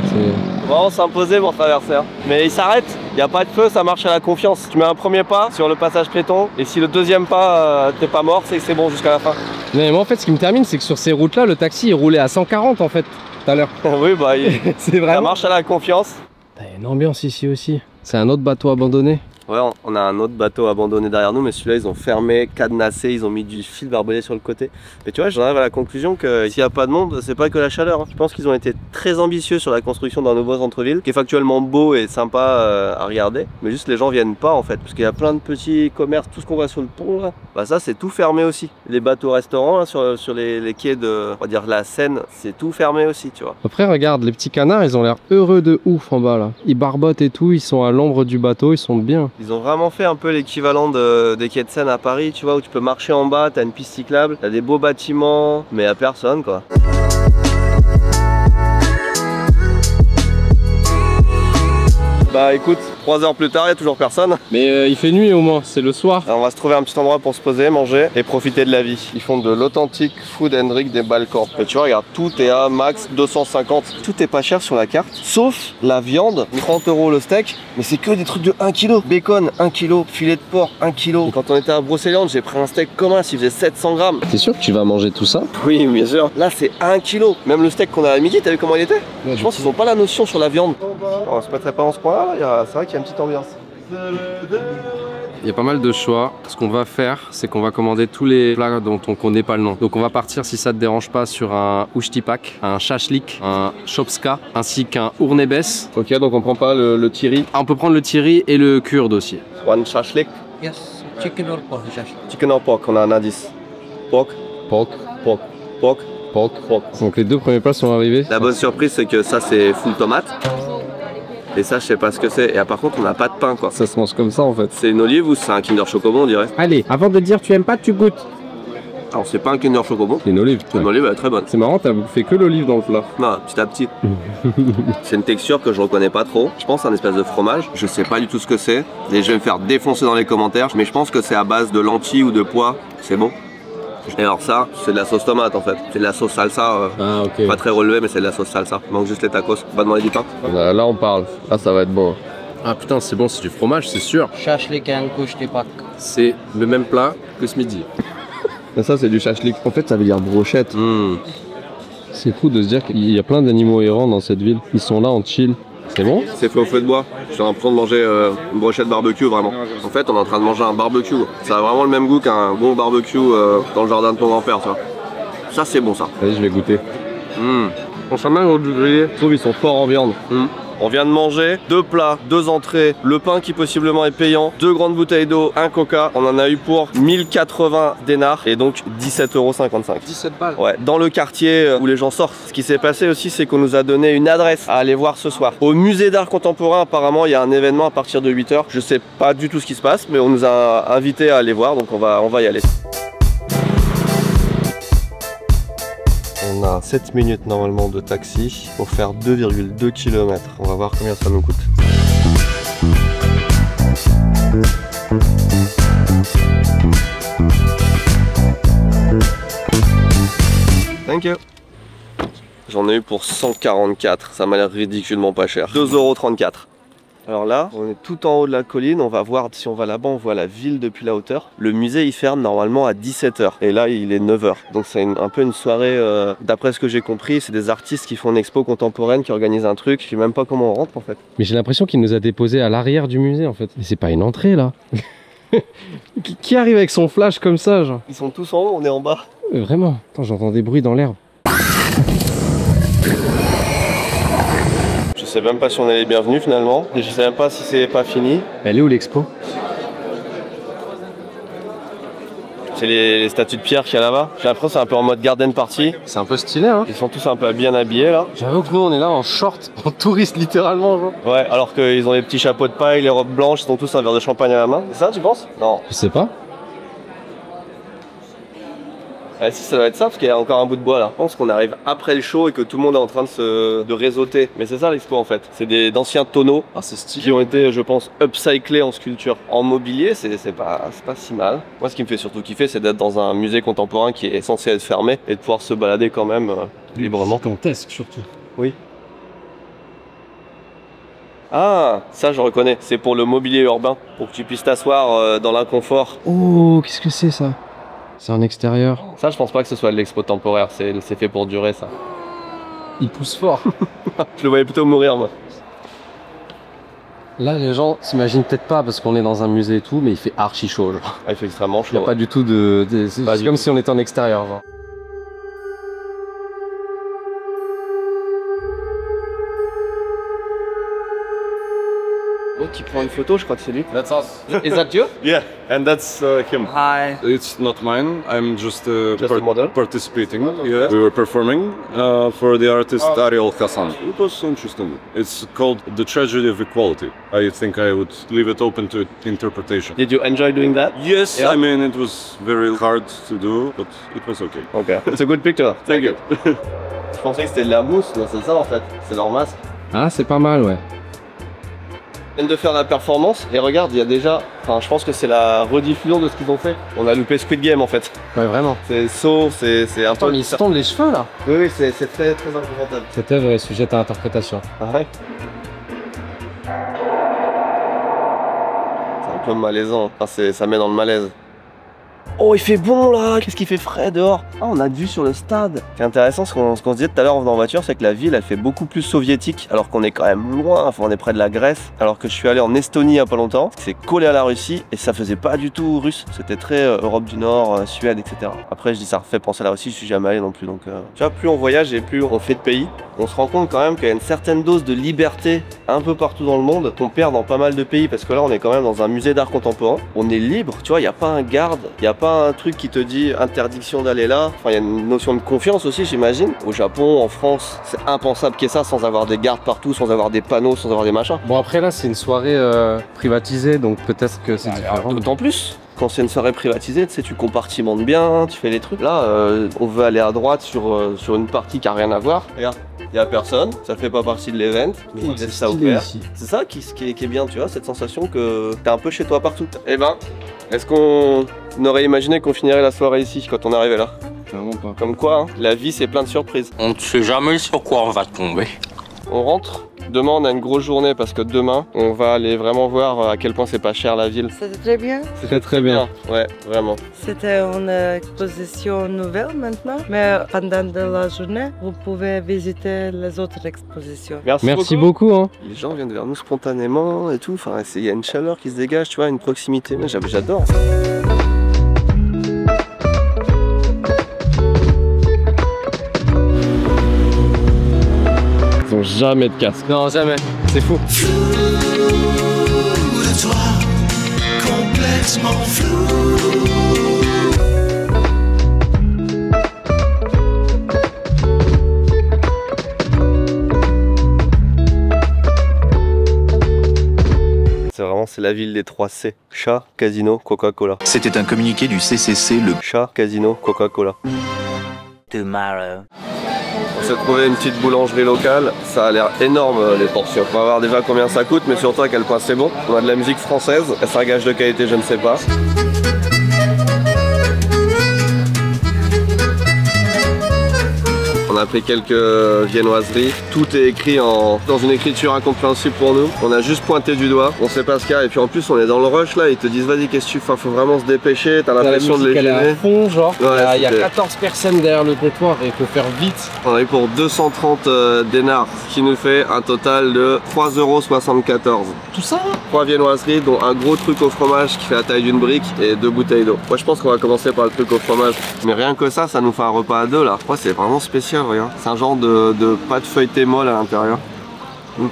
Vraiment s'imposer pour traverser. Hein. Mais il s'arrête, il n'y a pas de feu, ça marche à la confiance. Tu mets un premier pas sur le passage piéton et si le deuxième pas, t'es pas mort, c'est que c'est bon jusqu'à la fin. Mais moi, en fait, ce qui me termine, c'est que sur ces routes-là, le taxi il roulait à 140 en fait, tout à l'heure. Oui, bah, C'est ça vraiment. marche à la confiance. Il y a une ambiance ici aussi. C'est un autre bateau abandonné. Ouais, on a un autre bateau abandonné derrière nous, mais celui-là, ils ont fermé, cadenassé, ils ont mis du fil barbelé sur le côté. Mais tu vois, j'en arrive à la conclusion que s'il n'y a pas de monde, c'est pas que la chaleur. Hein. Je pense qu'ils ont été très ambitieux sur la construction d'un nouveau centre-ville, qui est factuellement beau et sympa à regarder. Mais juste, les gens viennent pas, en fait, parce qu'il y a plein de petits commerces, tout ce qu'on voit sur le pont, là. Bah ça, c'est tout fermé aussi. Les bateaux-restaurants, là, sur les quais de, on va dire, la Seine, c'est tout fermé aussi, tu vois. Après, regarde, les petits canards, ils ont l'air heureux de ouf en bas là. Ils barbotent et tout, ils sont à l'ombre du bateau, ils sont bien. Ils ont vraiment fait un peu l'équivalent des quais de Seine à Paris, tu vois, où tu peux marcher en bas, t'as une piste cyclable, t'as des beaux bâtiments, mais à personne, quoi. Bah écoute, 3 heures plus tard, il n'y a toujours personne. Mais il fait nuit au moins, c'est le soir. Alors on va se trouver un petit endroit pour se poser, manger et profiter de la vie. Ils font de l'authentique food and drink des Balkans. Et tu vois, regarde, tout est à max 250. Tout est pas cher sur la carte, sauf la viande, 30 € le steak. Mais c'est que des trucs de 1 kg. Bacon, 1 kg. Filet de porc, 1 kg. Et quand on était à Brocéliande, j'ai pris un steak commun, il faisait 700 grammes. T'es sûr que tu vas manger tout ça? Oui, bien sûr. Là, c'est 1 kg. Même le steak qu'on a à midi, t'as vu comment il était? Je pense qu'ils ont pas la notion sur la viande. On se mettrait pas dans ce coin-là, c'est vrai qu'il y a une petite ambiance. Il y a pas mal de choix. Ce qu'on va faire, c'est qu'on va commander tous les plats dont on connaît pas le nom. Donc on va partir, si ça te dérange pas, sur un ushtipak, un shashlik, un shopska, ainsi qu'un urnebes. Ok, donc on prend pas le tiri. Ah, on peut prendre le tiri et le kurde aussi. One shashlik. Yes, chicken or pork dish. Chicken or pork, on a un indice. Pork, Pork, pork, pork, pork. pork. Donc les deux premiers plats sont arrivés. La bonne surprise, c'est que ça, c'est full tomate. Et ça, je sais pas ce que c'est. Et par contre, on n'a pas de pain, quoi. Ça se mange comme ça en fait. C'est une olive ou c'est un Kinder Chocobon, on dirait? Allez, avant de dire tu aimes pas, tu goûtes. Alors, c'est pas un Kinder Chocobon. C'est une olive. Une olive, elle est très bonne. C'est marrant, t'as fait que l'olive dans le plat. Non, petit à petit. C'est une texture que je reconnais pas trop. Je pense à un espèce de fromage. Je sais pas du tout ce que c'est. Et je vais me faire défoncer dans les commentaires. Mais je pense que c'est à base de lentilles ou de pois. C'est bon. Et alors ça, c'est de la sauce tomate en fait. C'est de la sauce salsa. Ah ok. Pas très relevé, mais c'est de la sauce salsa. Il manque juste les tacos. Pas demander du pain. Là on parle. Là ça va être bon. Ah putain, c'est bon, c'est du fromage, c'est sûr. Shashlik and kushtipak. C'est le même plat que ce midi. Et ça, c'est du shashlik. En fait, ça veut dire brochette. C'est fou de se dire qu'il y a plein d'animaux errants dans cette ville. Ils sont là en chill. C'est bon? C'est fait au feu de bois. Je suis en train de manger une brochette barbecue vraiment. En fait, on est en train de manger un barbecue. Ça a vraiment le même goût qu'un bon barbecue dans le jardin de ton grand-père, ça. Ça, c'est bon, ça. Vas-y, je vais goûter. On sent même au grillé. Je trouve qu'ils sont forts en viande. On vient de manger 2 plats, 2 entrées, le pain qui possiblement est payant, 2 grandes bouteilles d'eau, un coca. On en a eu pour 1080 dinars et donc 17,55 €. 17 balles. Ouais, dans le quartier où les gens sortent. Ce qui s'est passé aussi, c'est qu'on nous a donné une adresse à aller voir ce soir. Au musée d'art contemporain, apparemment, il y a un événement à partir de 8 h. Je sais pas du tout ce qui se passe, mais on nous a invités à aller voir, donc on va y aller. On a 7 minutes normalement de taxi pour faire 2,2 km. On va voir combien ça nous coûte. Thank you. J'en ai eu pour 144, ça m'a l'air ridiculement pas cher. 2,34 €. Alors là, on est tout en haut de la colline, on va voir, si on va là-bas, on voit la ville depuis la hauteur. Le musée, il ferme normalement à 17 h. Et là, il est 9 h. Donc c'est un peu une soirée, d'après ce que j'ai compris, c'est des artistes qui font une expo contemporaine, qui organisent un truc. Je sais même pas comment on rentre en fait. Mais j'ai l'impression qu'il nous a déposé à l'arrière du musée en fait. Mais c'est pas une entrée là. Qui arrive avec son flash comme ça genre? Ils sont tous en haut, on est en bas. Vraiment. Attends, j'entends des bruits dans l'herbe. Je sais même pas si on est les bienvenus finalement. Et je sais même pas si c'est pas fini. Elle est où l'expo? C'est les statues de pierre qu'il y a là-bas. J'ai l'impression que c'est un peu en mode garden party. C'est un peu stylé hein. Ils sont tous un peu bien habillés là. J'avoue que nous on est là en short, en touriste littéralement genre. Ouais, alors qu'ils ont les petits chapeaux de paille, les robes blanches, ils sont tous un verre de champagne à la main. C'est ça tu penses? Non. Je sais pas. Ah si, ça doit être ça parce qu'il y a encore un bout de bois là. Je pense qu'on arrive après le show et que tout le monde est en train de réseauter. Mais c'est ça l'expo en fait. C'est d'anciens tonneaux qui ont été, je pense, upcyclés en sculpture. En mobilier, c'est pas si mal. Moi, ce qui me fait surtout kiffer, c'est d'être dans un musée contemporain qui est censé être fermé et de pouvoir se balader quand même librement. Gigantesque surtout. Oui. Ah, ça je reconnais. C'est pour le mobilier urbain, pour que tu puisses t'asseoir dans l'inconfort. Oh, qu'est-ce que c'est ça? C'est en extérieur. Ça, je pense pas que ce soit de l'expo temporaire. C'est fait pour durer, ça. Il pousse fort. Je le voyais plutôt mourir, moi. Là, les gens s'imaginent peut-être pas parce qu'on est dans un musée et tout, mais il fait archi chaud. Genre. Ah, il fait extrêmement chaud. Il n'y a pas du tout c'est comme si on était en extérieur. Genre. Oh, qui prend une photo, je crois que c'est lui. That's us. Is that you? Yeah, and that's him. Hi. It's not mine. I'm just, Just a model? participating. Yeah, we were performing for the artist Ariel Hassan. It was interesting. It's called The Tragedy of Equality. I think I would leave it open to interpretation. Did you enjoy doing that? Yes, Yeah. I mean it was very hard to do, but it was okay. Okay. It's a good picture. Thank you. Je pensais que c'était de la mousse, mais c'est ça en fait. C'est leur masque. Ah, c'est pas mal, ouais. Ils viennent de faire la performance et regarde, il y a déjà. Enfin, je pense que c'est la rediffusion de ce qu'ils ont fait. On a loupé Squid Game en fait. Ouais, vraiment. C'est saut, c'est un Attends, peu. mais ils se tombent les cheveux là. Oui, c'est très inconfortable. Cette œuvre est sujette à interprétation. Ah ouais. C'est un peu malaisant. Enfin, ça met dans le malaise. Oh, il fait bon là. Qu'est-ce qu'il fait frais dehors. Ah, on a de vue sur le stade. Ce qui est intéressant, ce qu'on se disait tout à l'heure en venant en voiture, c'est que la ville, elle fait beaucoup plus soviétique, alors qu'on est quand même loin. Enfin, on est près de la Grèce. Alors que je suis allé en Estonie il y a pas longtemps, c'est collé à la Russie et ça faisait pas du tout russe. C'était très Europe du Nord, Suède, etc. Après, je dis ça fait penser à la Russie. Je suis jamais allé non plus. Donc, tu vois, plus on voyage et plus on fait de pays, on se rend compte quand même qu'il y a une certaine dose de liberté un peu partout dans le monde qu'on perd dans pas mal de pays, parce que là, on est quand même dans un musée d'art contemporain. On est libre, tu vois. Il y a pas un garde, il y a pas un truc qui te dit interdiction d'aller là. Enfin, il y a une notion de confiance aussi, j'imagine. Au Japon, en France, c'est impensable qu'il y ait ça sans avoir des gardes partout, sans avoir des panneaux, sans avoir des machins. Bon, après là, c'est une soirée privatisée, donc peut-être que c'est différent. D'autant plus quand c'est une soirée privatisée, tu sais, tu compartimentes bien, tu fais les trucs. Là, on veut aller à droite sur une partie qui a rien à voir. Regarde, il y a personne, ça fait pas partie de l'event, ils laissent ça ouvert. C'est ça qui est bien, tu vois, cette sensation que t'es un peu chez toi partout. Eh ben, est-ce qu'on aurait imaginé qu'on finirait la soirée ici quand on arrivait là? Clairement pas. Comme quoi, hein, la vie c'est plein de surprises. On ne sait jamais sur quoi on va tomber. On rentre. Demain on a une grosse journée parce que demain on va aller vraiment voir à quel point c'est pas cher la ville. C'était très bien. C'était très bien. Ouais, vraiment. C'était une exposition nouvelle maintenant, mais pendant de la journée, vous pouvez visiter les autres expositions. Merci beaucoup. Hein. Les gens viennent vers nous spontanément et tout. Enfin, il y a une chaleur qui se dégage, tu vois, une proximité. Mais j'adore. Ils ont jamais de casque. Non, jamais. C'est fou. De toi, complètement flou. C'est la ville des 3 C. Chat, casino, Coca-Cola. C'était un communiqué du CCC, le Chat, casino, Coca-Cola. Tomorrow. On s'est trouvé une petite boulangerie locale, ça a l'air énorme les portions. On va voir déjà combien ça coûte, mais surtout à quel point c'est bon. On a de la musique française, est-ce un gage de qualité, je ne sais pas. On a pris quelques viennoiseries, tout est écrit dans une écriture incompréhensible pour nous. On a juste pointé du doigt, on sait pas ce qu'il y a, et puis en plus on est dans le rush là, ils te disent vas-y qu'est-ce que tu fais, faut vraiment se dépêcher, t'as l'impression de les Elle est à gêner. fond, genre. Ouais, il y a 14 personnes derrière le comptoir et il faut faire vite. On a eu pour 230 dinars, ce qui nous fait un total de 3,74 €. Tout ça? 3 viennoiseries, dont un gros truc au fromage qui fait la taille d'une brique et 2 bouteilles d'eau. Moi je pense qu'on va commencer par le truc au fromage. Mais rien que ça nous fait un repas à 2 là. Moi c'est vraiment spécial, regarde. C'est un genre de pâte feuilletée molle à l'intérieur.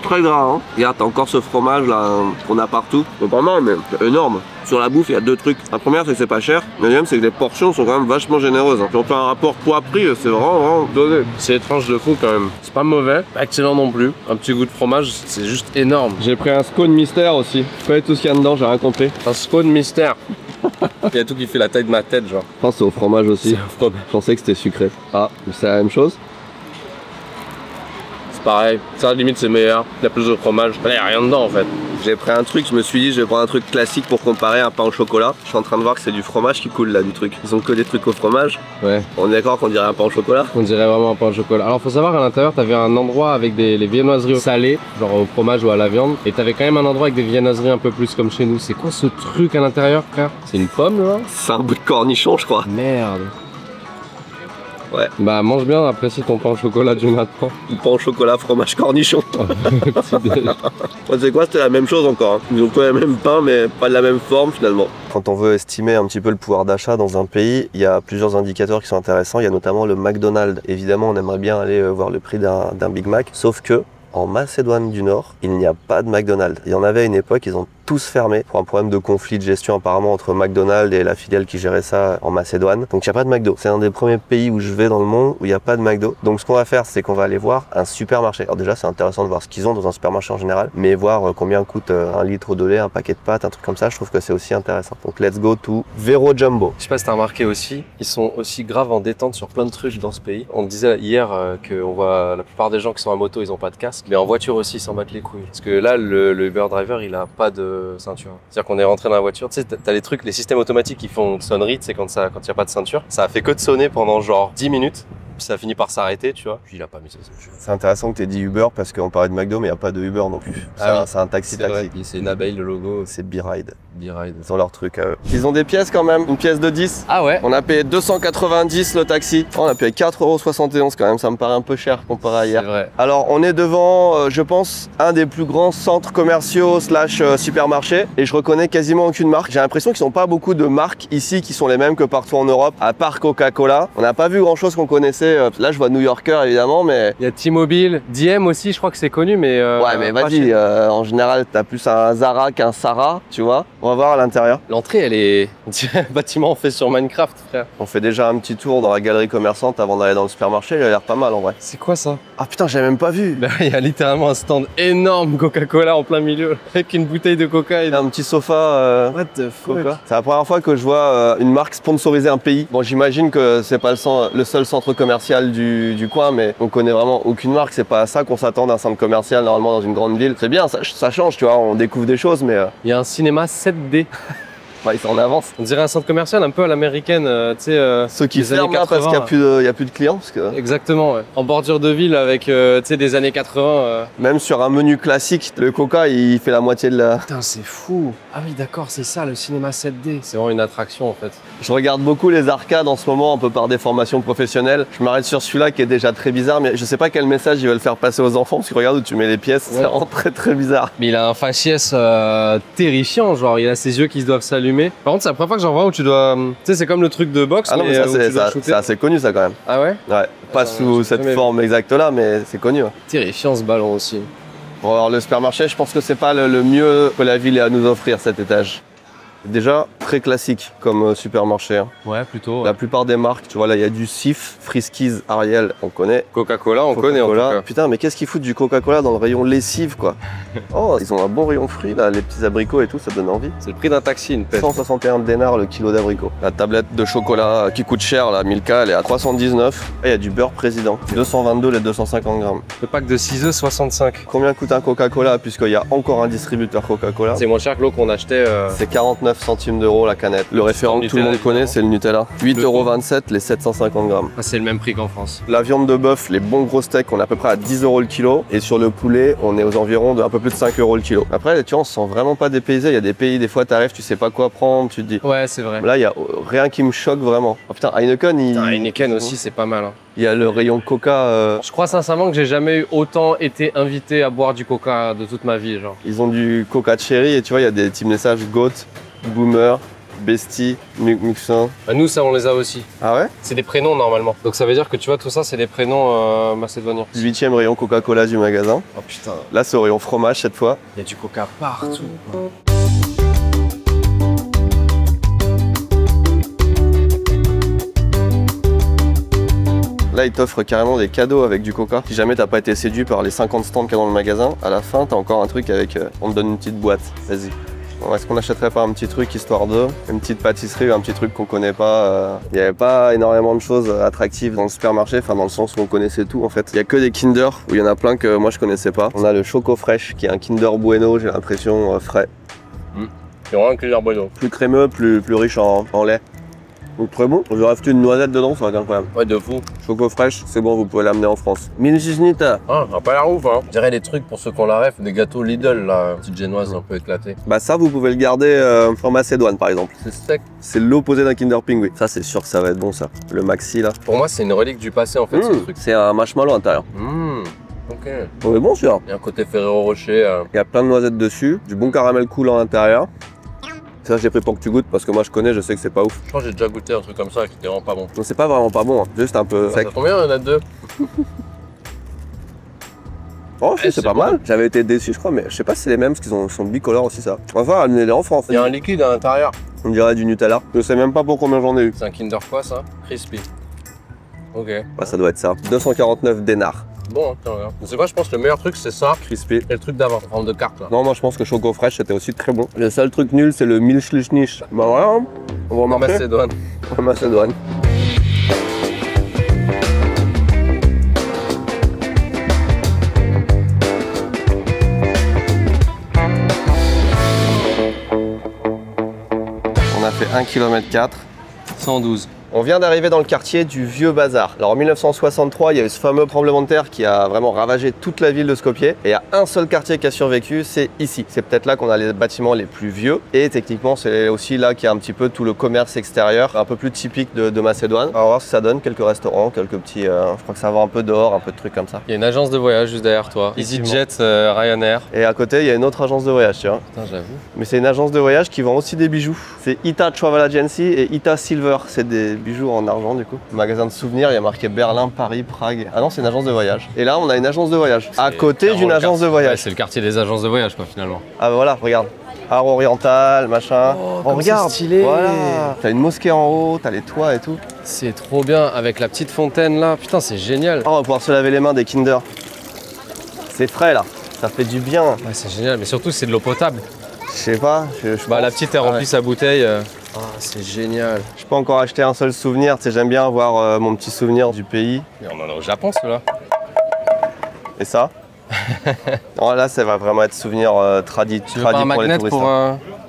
Très gras, hein. Regarde, t'as encore ce fromage là qu'on a partout. Donc vraiment, mais c'est énorme. Sur la bouffe, il y a 2 trucs. La première, c'est que c'est pas cher. La deuxième, c'est que les portions sont quand même vachement généreuses. Hein. Si on fait un rapport poids-prix, c'est vraiment donné. C'est étrange de fou quand même. C'est pas mauvais, pas excellent non plus. Un petit goût de fromage, c'est juste énorme. J'ai pris un scone mystère aussi. Je connais tout ce qu'il y a dedans, j'ai rien compris. Un scone mystère. Il y a tout qui fait la taille de ma tête, genre. Je pense que c'est au fromage aussi. Je pensais que c'était sucré. Ah, c'est la même chose. C'est pareil. Ça, limite, c'est meilleur. Il y a plus de fromage. Il n'y a rien dedans, en fait. J'ai pris un truc, je me suis dit je vais prendre un truc classique pour comparer un pain au chocolat. Je suis en train de voir que c'est du fromage qui coule là du truc. Ils ont que des trucs au fromage. Ouais. On est d'accord qu'on dirait un pain au chocolat? On dirait vraiment un pain au chocolat. Alors faut savoir qu'à l'intérieur t'avais un endroit avec les viennoiseries salées, genre au fromage ou à la viande. Et t'avais quand même un endroit avec des viennoiseries un peu plus comme chez nous. C'est quoi ce truc à l'intérieur, frère? C'est une pomme là? C'est un bout de cornichon je crois. Merde. Ouais. Bah mange bien, apprécie ton pain au chocolat du matin. Pain au chocolat, fromage, cornichon. C'est quoi? C'était la même chose encore. Hein. Ils ont quand même le même pain mais pas de la même forme finalement. Quand on veut estimer un petit peu le pouvoir d'achat dans un pays, il y a plusieurs indicateurs qui sont intéressants. Il y a notamment le McDonald's. Évidemment, on aimerait bien aller voir le prix d'un Big Mac. Sauf que en Macédoine du Nord, il n'y a pas de McDonald's. Il y en avait à une époque, ils ont tous fermé pour un problème de conflit de gestion apparemment entre McDonald's et la filiale qui gérait ça en Macédoine. Donc il n'y a pas de McDo. C'est un des premiers pays où je vais dans le monde où il n'y a pas de McDo. Donc ce qu'on va faire, c'est qu'on va aller voir un supermarché. Alors déjà, c'est intéressant de voir ce qu'ils ont dans un supermarché en général, mais voir combien coûte un litre de lait, un paquet de pâtes, un truc comme ça, je trouve que c'est aussi intéressant. Donc let's go to Vero Jumbo. Je sais pas si t'as remarqué aussi, ils sont aussi graves en détente sur plein de trucs dans ce pays. On disait hier qu'on voit la plupart des gens qui sont à moto, ils ont pas de casque, mais en voiture aussi, ils s'en battent les couilles. Parce que là, le Uber driver, il a pas de ceinture. C'est-à-dire qu'on est rentré dans la voiture, tu sais, t'as les trucs, les systèmes automatiques qui font sonnerie, tu sais, quand il y a pas de ceinture. Ça a fait que de sonner pendant genre 10 minutes. Puis ça a fini par s'arrêter, tu vois. Puis il a pas mis sa ceinture. C'est intéressant que tu aies dit Uber parce qu'on parlait de McDo, mais il n'y a pas de Uber non plus. C'est un taxi. C'est une abeille, le logo. C'est B-Ride. B-Ride. Ils ont leur truc à eux. Ils ont des pièces quand même, une pièce de 10. Ah ouais? On a payé 290 le taxi. Oh, on a payé 4,71 € quand même, ça me paraît un peu cher comparé à hier. C'est vrai. Alors on est devant, je pense, un des plus grands centres commerciaux / supermarchés. Et je reconnais quasiment aucune marque. J'ai l'impression qu'ils n'ont pas beaucoup de marques ici qui sont les mêmes que partout en Europe, à part Coca-Cola. On n'a pas vu grand chose qu'on connaissait. Là je vois New Yorker évidemment, mais... Il y a T-Mobile, DM aussi, je crois que c'est connu, mais... ouais mais vas-y, en général t'as plus un Zara qu'un Sarah, tu vois. On va voir à l'intérieur. L'entrée elle est... On dirait un bâtiment fait sur Minecraft, frère. On fait déjà un petit tour dans la galerie commerçante avant d'aller dans le supermarché, il a l'air pas mal en vrai. C'est quoi ça? Ah putain, j'avais même pas vu. Bah, il y a littéralement un stand énorme Coca-Cola en plein milieu, avec une bouteille de Coca et un petit sofa What the fuck? Coca. C'est la première fois que je vois une marque sponsoriser un pays. Bon, j'imagine que c'est pas le seul centre commercial du coin, mais on connaît vraiment aucune marque. C'est pas à ça qu'on s'attend d'un centre commercial normalement dans une grande ville. C'est bien, ça change, tu vois, on découvre des choses, mais... Il y a un cinéma 7D. Bah, ils sont en avance. On dirait un centre commercial un peu à l'américaine, tu sais. Ceux qui ferment là parce qu'il n'y a plus de clients. Parce que... Exactement, ouais. En bordure de ville avec, tu sais, des années 80. Même sur un menu classique, le Coca, il fait la moitié de la... Putain, c'est fou. Ah oui, d'accord, c'est ça, le cinéma 7D. C'est vraiment une attraction, en fait. Je regarde beaucoup les arcades en ce moment, un peu par des formations professionnelles. Je m'arrête sur celui-là qui est déjà très bizarre, mais je sais pas quel message ils veulent faire passer aux enfants, parce que regarde où tu mets les pièces, ouais. C'est vraiment très très bizarre. Mais il a un faciès terrifiant, genre il a ses yeux qui doivent s'allumer. Par contre, c'est la première fois que j'en vois où tu dois... Tu sais, c'est comme le truc de boxe, ah non, mais ça, c'est assez connu ça quand même. Ah ouais? Ouais, pas sous cette forme exacte là, mais c'est connu. Ouais. Terrifiant ce ballon aussi. Bon, alors le supermarché, je pense que c'est pas le mieux que la ville ait à nous offrir cet étage. Déjà très classique comme supermarché. Hein. Ouais, plutôt. Ouais. La plupart des marques, tu vois, là il y a du Cif, Friskies, Ariel, on connaît. Coca-Cola, on connaît en tout cas. Putain, mais qu'est-ce qu'ils foutent du Coca-Cola dans le rayon lessive, quoi? Oh, ils ont un bon rayon fruits là, les petits abricots et tout, ça donne envie. C'est le prix d'un taxi, une pêche. 161 dinars le kilo d'abricots. La tablette de chocolat qui coûte cher, là, Milka, elle est à 319. Et il y a du beurre président, 222 les 250 grammes. Le pack de 6 œufs, 65. Combien coûte un Coca-Cola, puisqu'il y a encore un distributeur Coca-Cola? C'est moins cher que l'eau qu'on achetait. C'est 49 centimes d'euros la canette. Le référent que tout le monde connaît, c'est le Nutella. 8,27 € les 750 grammes. Ah, c'est le même prix qu'en France. La viande de bœuf, les bons gros steaks, on est à peu près à 10 € le kilo. Et sur le poulet, on est aux environs de un peu plus de 5 € le kilo. Après, tu vois, on se sent vraiment pas dépaysé. Il y a des pays, des fois, t'arrives, tu sais pas quoi prendre, tu te dis. Ouais, c'est vrai. Là, il y a rien qui me choque vraiment. Oh putain, Heineken, Heineken aussi, c'est pas mal. Hein. Il y a le rayon Coca. Je crois sincèrement que j'ai jamais eu autant été invité à boire du Coca de toute ma vie, genre. Ils ont du Coca Cherry et tu vois, il y a des petits messages Goat, Boomer, Bestie, Muxin. Bah nous, ça, on les a aussi. Ah ouais? C'est des prénoms normalement. Donc ça veut dire que tu vois, tout ça, c'est des prénoms macédoniens. 8e rayon Coca-Cola du magasin. Oh putain. Là, c'est au rayon fromage cette fois. Il y a du Coca partout. Là, ils t'offrent carrément des cadeaux avec du Coca. Si jamais t'as pas été séduit par les 50 stands qu'il y a dans le magasin, à la fin, t'as encore un truc avec... on te donne une petite boîte. Vas-y. Est-ce qu'on achèterait pas un petit truc histoire de une petite pâtisserie, un petit truc qu'on connaît pas. Il n'y avait pas énormément de choses attractives dans le supermarché, enfin dans le sens où on connaissait tout en fait. Il y a que des Kinder où il y en a plein que moi je connaissais pas. On a le Choco Fresh qui est un Kinder Bueno, j'ai l'impression frais. C'est vraiment un Kinder Bueno. Plus crémeux, plus riche en lait. Donc très bon. J'aurais rajouté une noisette dedans, ça va être incroyable. Ouais, de fou. Choco Fresh, c'est bon, vous pouvez l'amener en France. Milchschnitte. Ah, ça a pas l'air ouf, hein. Je dirais les trucs pour ceux qui ont la ref, des gâteaux Lidl, là, petite génoise un peu éclatée. Bah ça, vous pouvez le garder en Macédoine, par exemple. C'est steak. C'est l'opposé d'un Kinder Pingui. Ça, c'est sûr que ça va être bon, ça. Le maxi, là. Pour moi, c'est une relique du passé, en fait, ce truc. C'est un marshmallow à l'intérieur. Ok. On est bon, celui-là. Il y a un côté Ferrero Rocher. Il y a plein de noisettes dessus, du bon caramel coulant à l'intérieur. Ça, j'ai pris pour que tu goûtes parce que moi je connais, je sais que c'est pas ouf. Je crois que j'ai déjà goûté un truc comme ça qui était vraiment pas bon. Non, c'est pas vraiment pas bon, hein. Juste un peu sec. Ça combien il y en a deux? Oh, c'est pas mal. J'avais été déçu, je crois, mais je sais pas si c'est les mêmes parce qu'ils sont bicolores aussi, ça. Enfin, amenez-les en France. Il y a un liquide à l'intérieur. On dirait du Nutella. Je sais même pas pour combien j'en ai eu. C'est un Kinder quoi ça? Crispy. Ok. Ouais, ça doit être ça. 249 dinars. Bon, tiens, regarde. Tu sais quoi, je pense que le meilleur truc c'est ça. Crispy. Et le truc d'avant, en forme de carte là. Non, moi je pense que Choco Fresh c'était aussi très bon. Le seul truc nul, c'est le Milchschnitt. Bah voilà, on va remarquer. Macédoine. Macédoine. On a fait 1,4 km. 112. On vient d'arriver dans le quartier du Vieux Bazar. Alors en 1963, il y a eu ce fameux tremblement de terre qui a vraiment ravagé toute la ville de Skopje. Et il y a un seul quartier qui a survécu, c'est ici. C'est peut-être là qu'on a les bâtiments les plus vieux. Et techniquement, c'est aussi là qu'il y a un petit peu tout le commerce extérieur, un peu plus typique de Macédoine. On va voir ce que ça donne, quelques restaurants, quelques petits... je crois que ça va un peu dehors, un peu de trucs comme ça. Il y a une agence de voyage juste derrière toi. EasyJet, Ryanair. Et à côté, il y a une autre agence de voyage, tu vois. Putain, j'avoue. Mais c'est une agence de voyage qui vend aussi des bijoux. C'est Ita Travel Agency et Ita Silver. C'est des bijoux en argent du coup. Magasin de souvenirs, il y a marqué Berlin, Paris, Prague. Ah non, c'est une agence de voyage. Et là, on a une agence de voyage. À côté d'une agence de voyage. Ouais, c'est le quartier des agences de voyage quoi finalement. Ah bah voilà, regarde. Art oriental, machin. Oh regarde, stylé. Voilà. T'as une mosquée en haut, t'as les toits et tout. C'est trop bien avec la petite fontaine là. Putain, c'est génial. Oh, on va pouvoir se laver les mains des Kinder. C'est frais là. Ça fait du bien. Ouais, c'est génial. Mais surtout, c'est de l'eau potable. Je sais pas. Bah, la petite, elle remplit sa bouteille. Ah, c'est génial. Je peux encore acheter un seul souvenir. Tu sais, j'aime bien avoir mon petit souvenir du pays. Et on en a au Japon, ceux-là. Et ça non, là, ça va vraiment être souvenir tradi pour les touristes.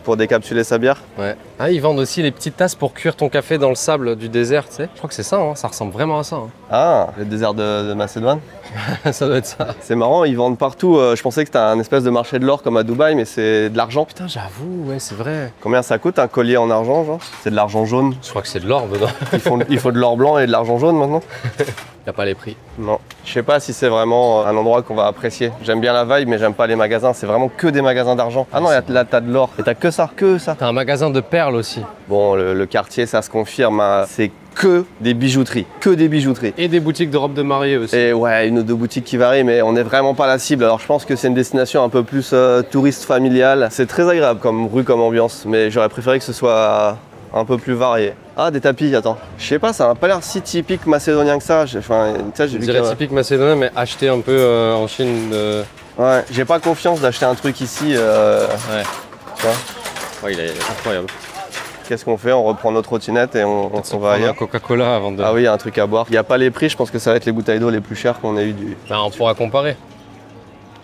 Pour décapsuler sa bière. Ouais. Ah, ils vendent aussi les petites tasses pour cuire ton café dans le sable du désert, tu sais. Je crois que c'est ça, hein. Ça ressemble vraiment à ça. Hein. Ah, le désert de Macédoine. Ça doit être ça. C'est marrant, ils vendent partout. Je pensais que c'était un espèce de marché de l'or comme à Dubaï, mais c'est de l'argent. Putain, j'avoue, ouais, c'est vrai. Combien ça coûte un collier en argent, genre? C'est de l'argent jaune. Je crois que c'est de l'or dedans. Il faut de l'or blanc et de l'argent jaune maintenant. Y a pas les prix. Non. Je sais pas si c'est vraiment un endroit qu'on va apprécier. J'aime bien la vibe, mais j'aime pas les magasins. C'est vraiment que des magasins d'argent. Ah non, là t'as de l'or. Et t'as que ça, que ça. T'as un magasin de perles aussi. Bon, le quartier, ça se confirme. Hein. C'est que des bijouteries. Que des bijouteries. Et des boutiques de robes de mariée aussi. Et ouais, une ou deux boutiques qui varient, mais on n'est vraiment pas la cible. Alors je pense que c'est une destination un peu plus touriste familiale. C'est très agréable comme rue, comme ambiance, mais j'aurais préféré que ce soit un peu plus varié. Ah, des tapis, attends. Je sais pas, ça n'a pas l'air si typique macédonien que ça. Enfin, j'ai vu que... typique macédonien, mais acheté un peu en Chine. Ouais, j'ai pas confiance d'acheter un truc ici. Ouais. Tu vois. Ouais, il est incroyable. Qu'est-ce qu'on fait? On reprend notre trottinette et on va ailleurs. Un Coca-Cola avant de... Ah oui, il y a un truc à boire. Il n'y a pas les prix, je pense que ça va être les bouteilles d'eau les plus chères qu'on ait eu du... Bah, on pourra comparer.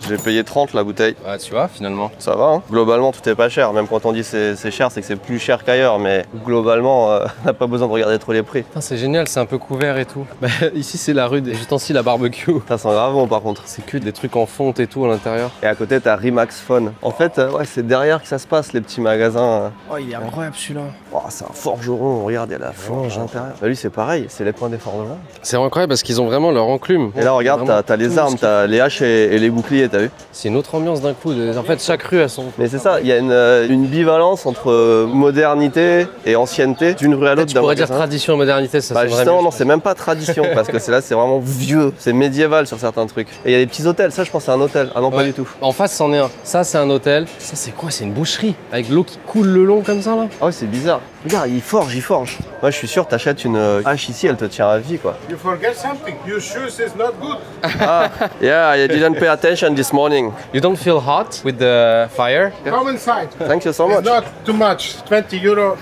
J'ai payé 30 la bouteille. Ouais, tu vois, finalement. Ça va, hein. Globalement, tout est pas cher. Même quand on dit c'est cher, c'est que c'est plus cher qu'ailleurs. Mais globalement, on n'a pas besoin de regarder trop les prix. C'est génial, c'est un peu couvert et tout. Bah, ici, c'est la rue des ustensiles à barbecue. Ça sent grave bon, par contre. C'est que des trucs en fonte et tout à l'intérieur. Et à côté, t'as Rimax Phone. En fait, ouais, c'est derrière que ça se passe, les petits magasins. Oh, il est incroyable celui-là. Oh, c'est un forgeron. Regarde, il y a la forge à l'intérieur. Bah, lui, c'est pareil. C'est les points des forgerons. C'est incroyable parce qu'ils ont vraiment leur enclume. Et là, regarde, t'as les armes, t'as les haches et les boucliers, t'as vu? C'est une autre ambiance d'un coup. En fait, chaque rue a son... Mais c'est ça, il y a une bivalence entre modernité et ancienneté d'une rue à l'autre. Tu pourrais dire tradition et modernité, ça bah justement, non, c'est même pas tradition, parce que là, c'est vraiment vieux, c'est médiéval sur certains trucs. Et il y a des petits hôtels, ça je pense c'est un hôtel. Ah non, pas du tout. En face, c'en est un. Ça, c'est un hôtel. Ça, c'est quoi? C'est une boucherie, avec l'eau qui coule le long comme ça, là. Ah ouais, c'est bizarre. Regarde, il forge. Moi, je suis sûr, t'achètes une hache ici, elle te tient à vie, quoi. You forget something. Your shoes is not good. Ah, yeah, I didn't pay attention this this morning. You don't feel hot with the fire? Come inside. Thank you so much. It's not too much. 20 euro.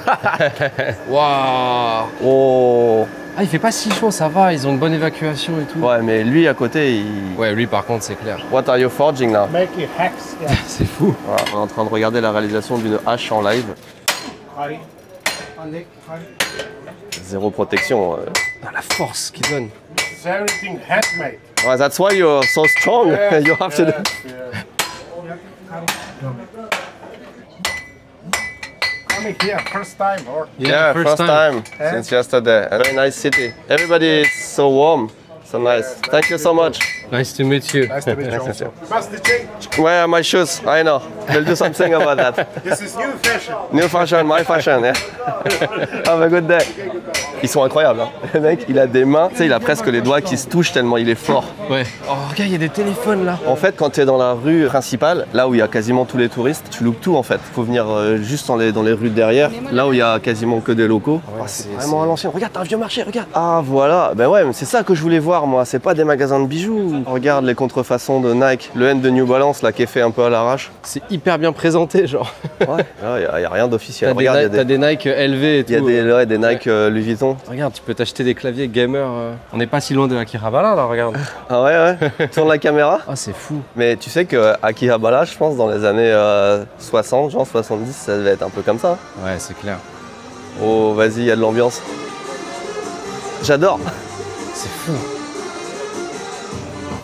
Waouh! Oh. Ah, il fait pas si chaud, ça va, ils ont une bonne évacuation et tout. Ouais, mais lui à côté, il... Ouais, lui par contre, c'est clair. What are you forging now? Making hacks. Yeah. C'est fou. Voilà, on est en train de regarder la réalisation d'une hache en live. Zéro protection. Ah, la force qu'il donne. It's everything handmade. Ouais, that's why you're so strong. Yeah, You have to do... Coming here, first time or? Yeah, first time since yesterday. A very nice city. Everybody is so warm, so nice. Thank you so much. Nice to meet you. Nice to meet you also. Pass the change. Where are my shoes? I know. We'll do something about that. This is new fashion. New fashion, my fashion, yeah. Have a good day. Ils sont incroyables, hein. Le mec, il a des mains, tu sais, il a presque les doigts qui se touchent tellement il est fort. Ouais. Oh, regarde, il y a des téléphones là. En fait, quand tu es dans la rue principale, là où il y a quasiment tous les touristes, tu loupes tout en fait. Faut venir juste dans les rues derrière, là où il y a quasiment que des locaux. Ouais, oh, c'est vraiment à l'ancienne. Regarde, t'as un vieux marché, regarde. Ah voilà, ben ouais, mais c'est ça que je voulais voir moi. C'est pas des magasins de bijoux. Regarde les contrefaçons de Nike, le N de New Balance là qui est fait un peu à l'arrache. C'est hyper bien présenté, genre. Ouais, il y a rien d'officiel. T'as des Nike LV et tout. Il y a des Nike Louis Vuitton. Regarde, tu peux t'acheter des claviers gamer. On n'est pas si loin de Akihabara là, regarde. Ah ouais. Tourne la caméra. Ah, c'est fou. Mais tu sais que Akihabara, je pense dans les années 60, genre 70, ça devait être un peu comme ça. Ouais, c'est clair. Oh, vas-y, il y a de l'ambiance. J'adore. C'est fou.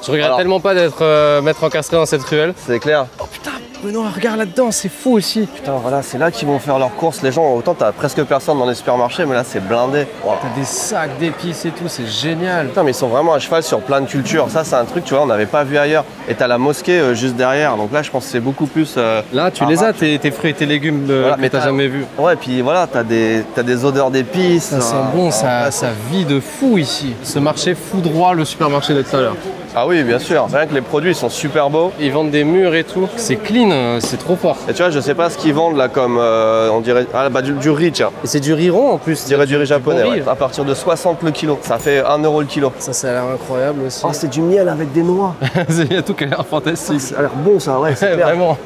Je regrette tellement pas d'être m'être encastré dans cette ruelle. C'est clair. Oh putain, Benoît, regarde là-dedans, c'est fou aussi. Putain, voilà, c'est là qu'ils vont faire leurs courses. Les gens, autant t'as presque personne dans les supermarchés, mais là c'est blindé. Wow. T'as des sacs d'épices et tout, c'est génial. Putain, mais ils sont vraiment à cheval sur plein de cultures. Ça, c'est un truc, tu vois, on n'avait pas vu ailleurs. Et t'as la mosquée juste derrière. Donc là, je pense que c'est beaucoup plus. Là, tu les as, tes fruits et tes légumes voilà, mais t'as jamais vu. Ouais, puis voilà, t'as des odeurs d'épices. Ça sent bon, ça vit de fou ici. Ce marché foudroie le supermarché de tout à l'heure. Ah oui, bien sûr. Rien que les produits, ils sont super beaux. Ils vendent des murs et tout. C'est clean, c'est trop fort. Et tu vois, je sais pas ce qu'ils vendent là comme, on dirait, du riz, tiens. Et c'est du riz rond en plus. Je dirais du riz japonais, bon ouais. À partir de 60 le kilo. Ça fait 1 euro le kilo. Ça a l'air incroyable aussi. Oh, c'est du miel avec des noix. Il y a tout qui a l'air fantastique. Ça a l'air bon ça, ouais, c'est clair. Vraiment.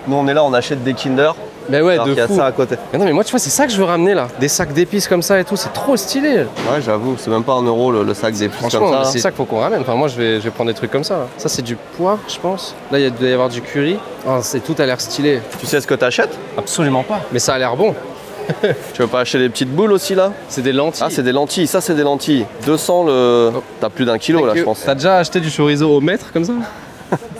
Nous, on est là, on achète des Kinder. Mais ouais, alors de qu'il y a fou. ça à côté. Mais non, mais moi, tu vois, c'est ça que je veux ramener là. Des sacs d'épices comme ça et tout, c'est trop stylé. Ouais, j'avoue, c'est même pas 1 euro le sac d'épices comme Franchement, ça. c'est ça qu'il faut qu'on ramène. Enfin, moi, je vais prendre des trucs comme ça. Là. Ça, c'est du poivre, je pense. Là, il doit y avoir du curry. Oh, tout a l'air stylé. Tu sais ce que t'achètes? Absolument pas. Mais ça a l'air bon. Tu veux pas acheter des petites boules aussi là? C'est des lentilles. Ah, c'est des lentilles, ça c'est des lentilles. 200 le. Oh. T'as plus d'1 kilo là, je pense. T'as déjà acheté du chorizo au mètre comme ça?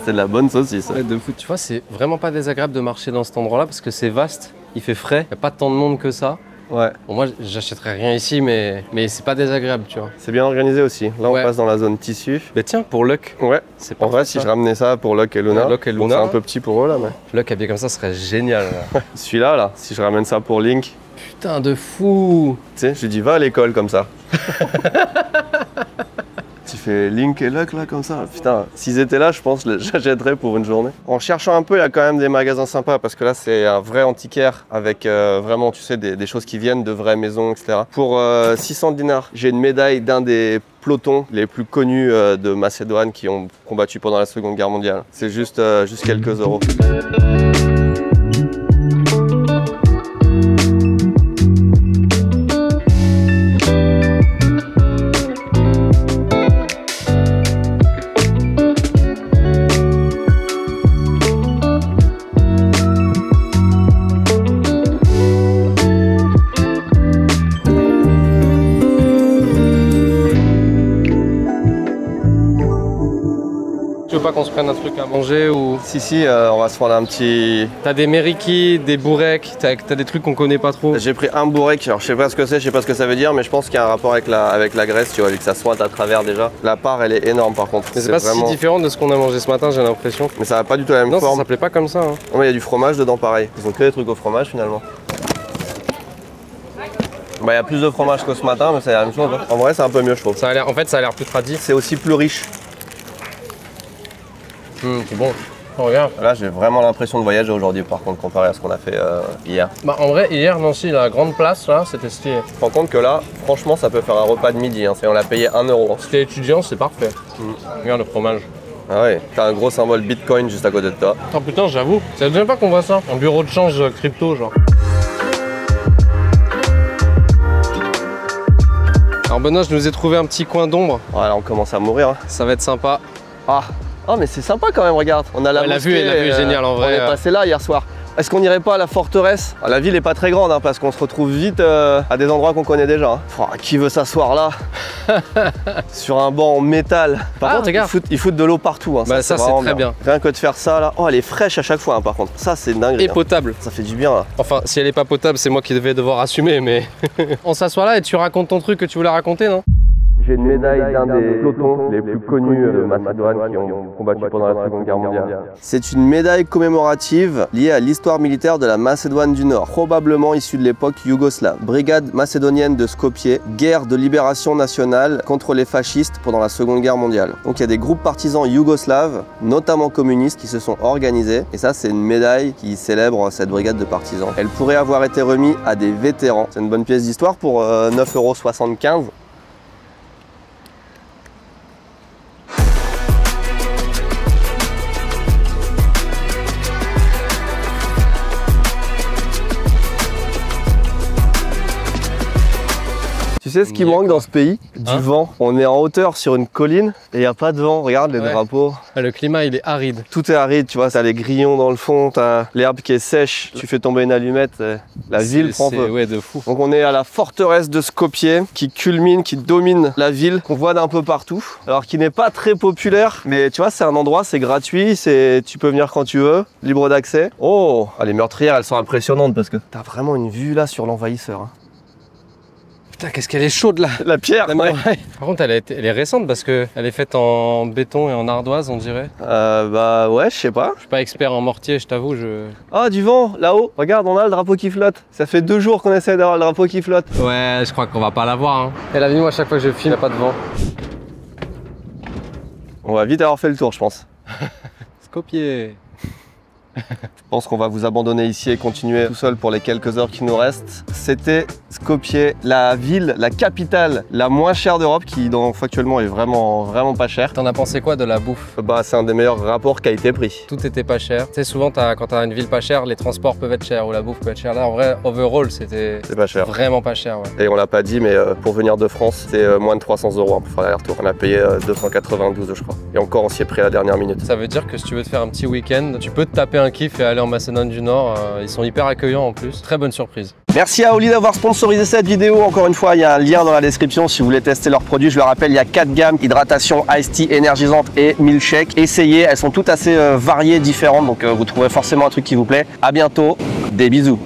C'est de la bonne saucisse. Ouais, de fou. Tu vois, c'est vraiment pas désagréable de marcher dans cet endroit-là parce que c'est vaste, il fait frais, y a pas tant de monde que ça. Ouais. Bon, moi, j'achèterais rien ici, mais c'est pas désagréable, tu vois. C'est bien organisé aussi. Là, on passe dans la zone tissu. Mais tiens, pour Luck. Ouais. C'est pas en vrai, si je ramenais ça pour Luck et Luna. Luck et Luna. Bon, c'est un peu petit pour eux là, mais. Luck habillé comme ça serait génial. Celui-là, là, si je ramène ça pour Link. Putain de fou. Tu sais, je lui dis va à l'école comme ça. Tu fais Link et Luck là comme ça. Putain, s'ils étaient là, je pense que j'achèterais pour une journée. En cherchant un peu, il y a quand même des magasins sympas parce que là, c'est un vrai antiquaire avec vraiment, tu sais, des choses qui viennent de vraies maisons, etc. Pour 600 dinars, j'ai une médaille d'un des pelotons les plus connus de Macédoine qui ont combattu pendant la Seconde Guerre mondiale. C'est juste quelques euros. Tu veux pas qu'on se prenne un truc à manger ou... Si, on va se prendre un petit... T'as des meriki, des boureks, t'as des trucs qu'on connaît pas trop. J'ai pris un bourek, alors je sais pas ce que c'est, je sais pas ce que ça veut dire, mais je pense qu'il y a un rapport avec la graisse, tu vois, vu que ça sointe à travers déjà. La part, elle est énorme par contre. Mais c'est pas vraiment... si différent de ce qu'on a mangé ce matin, j'ai l'impression. Mais ça a pas du tout la même forme. Non, ça s'appelait pas comme ça. Hein. Non, mais il y a du fromage dedans pareil. Ils ont que des trucs au fromage finalement. Bah, il y a plus de fromage que ce matin, mais c'est la même chose. Hein. En vrai, c'est un peu mieux, je trouve. Ça a l'air, en fait, ça a l'air plus tradit. C'est aussi plus riche. C'est bon. Oh, regarde. Là, j'ai vraiment l'impression de voyager aujourd'hui, par contre, comparé à ce qu'on a fait hier. Bah, en vrai, hier, Nancy, la grande place, là, c'était stylé. Je me rends compte que là, franchement, ça peut faire un repas de midi. Hein. On l'a payé 1 euro. Si t'es étudiant, c'est parfait. Regarde le fromage. Ah ouais, t'as un gros symbole Bitcoin juste à côté de toi. Oh putain, j'avoue, c'est la deuxième fois qu'on voit ça. Un bureau de change crypto, genre. Alors Benoît, je nous ai trouvé un petit coin d'ombre. Voilà, on commence à mourir. Hein. Ça va être sympa. Ah, oh, mais c'est sympa quand même, regarde. On a la vue est géniale en vrai. On est passé là hier soir. Est-ce qu'on n'irait pas à la forteresse? La ville est pas très grande hein, parce qu'on se retrouve vite à des endroits qu'on connaît déjà. Hein. Oh, qui veut s'asseoir là sur un banc en métal? Par contre, regarde. Ils foutent de l'eau partout. Hein. Bah ça c'est très bien. Rien que de faire ça là. Oh, elle est fraîche à chaque fois hein, par contre. Ça c'est dingue. Et potable. Ça fait du bien là. Enfin, si elle est pas potable, c'est moi qui devais devoir assumer, mais on s'assoit là et tu racontes ton truc que tu voulais raconter, non? J'ai une médaille d'un des pelotons les plus connus de Macédoine qui ont combattu pendant la Seconde Guerre mondiale. C'est une médaille commémorative liée à l'histoire militaire de la Macédoine du Nord, probablement issue de l'époque yougoslave. Brigade macédonienne de Skopje, guerre de libération nationale contre les fascistes pendant la Seconde Guerre mondiale. Donc il y a des groupes partisans yougoslaves, notamment communistes, qui se sont organisés. Et ça, c'est une médaille qui célèbre cette brigade de partisans. Elle pourrait avoir été remise à des vétérans. C'est une bonne pièce d'histoire pour 9,75 €. Tu sais ce qui manque dans ce pays? Du vent. On est en hauteur sur une colline et il n'y a pas de vent. Regarde les drapeaux. Ah, le climat il est aride. Tout est aride, tu vois, t'as les grillons dans le fond, t'as l'herbe qui est sèche, tu fais tomber une allumette, la ville prend feu. Ouais, de fou. Donc on est à la forteresse de Skopje qui culmine, qui domine la ville, qu'on voit d'un peu partout. Alors qui n'est pas très populaire, mais tu vois, c'est un endroit, c'est gratuit, tu peux venir quand tu veux, libre d'accès. Oh, les meurtrières, elles sont impressionnantes parce que t'as vraiment une vue là sur l'envahisseur. Hein. Putain, qu'est-ce qu'elle est chaude là! La pierre! Ouais. Par contre, elle est récente parce qu'elle est faite en béton et en ardoise, on dirait. Bah ouais, je sais pas. Je suis pas expert en mortier, je t'avoue. Ah, du vent, là-haut! Regarde, on a le drapeau qui flotte. Ça fait 2 jours qu'on essaie d'avoir le drapeau qui flotte. Ouais, je crois qu'on va pas l'avoir. Hein. Et la vie, moi, à chaque fois que je filme, il n'y a pas de vent. On va vite avoir fait le tour, je pense. Skopje! Je pense qu'on va vous abandonner ici et continuer tout seul pour les quelques heures qui nous restent. C'était Skopje, la ville, la capitale la moins chère d'Europe, qui donc factuellement est vraiment pas chère. T'en as pensé quoi de la bouffe? Bah c'est un des meilleurs rapports qualité-prix. Tout était pas cher. Tu sais, souvent quand t'as une ville pas chère, les transports peuvent être chers ou la bouffe peut être chère. Là en vrai, overall c'était pas cher. Vraiment pas cher. Ouais. Et on l'a pas dit, mais pour venir de France, c'est moins de 300 € pour faire l'aller-retour. On a payé 292 je crois. Et encore on s'y est pris à la dernière minute. Ça veut dire que si tu veux te faire un petit week-end, tu peux te taper un kiff et aller en Macédoine du Nord. Ils sont hyper accueillants en plus. Très bonne surprise. Merci à Oli d'avoir sponsorisé cette vidéo. Encore une fois, il y a un lien dans la description si vous voulez tester leurs produits. Je le rappelle, il y a 4 gammes: hydratation, iced tea, énergisante et milkshake. Essayez, elles sont toutes assez variées, différentes. Donc vous trouverez forcément un truc qui vous plaît. À bientôt, des bisous.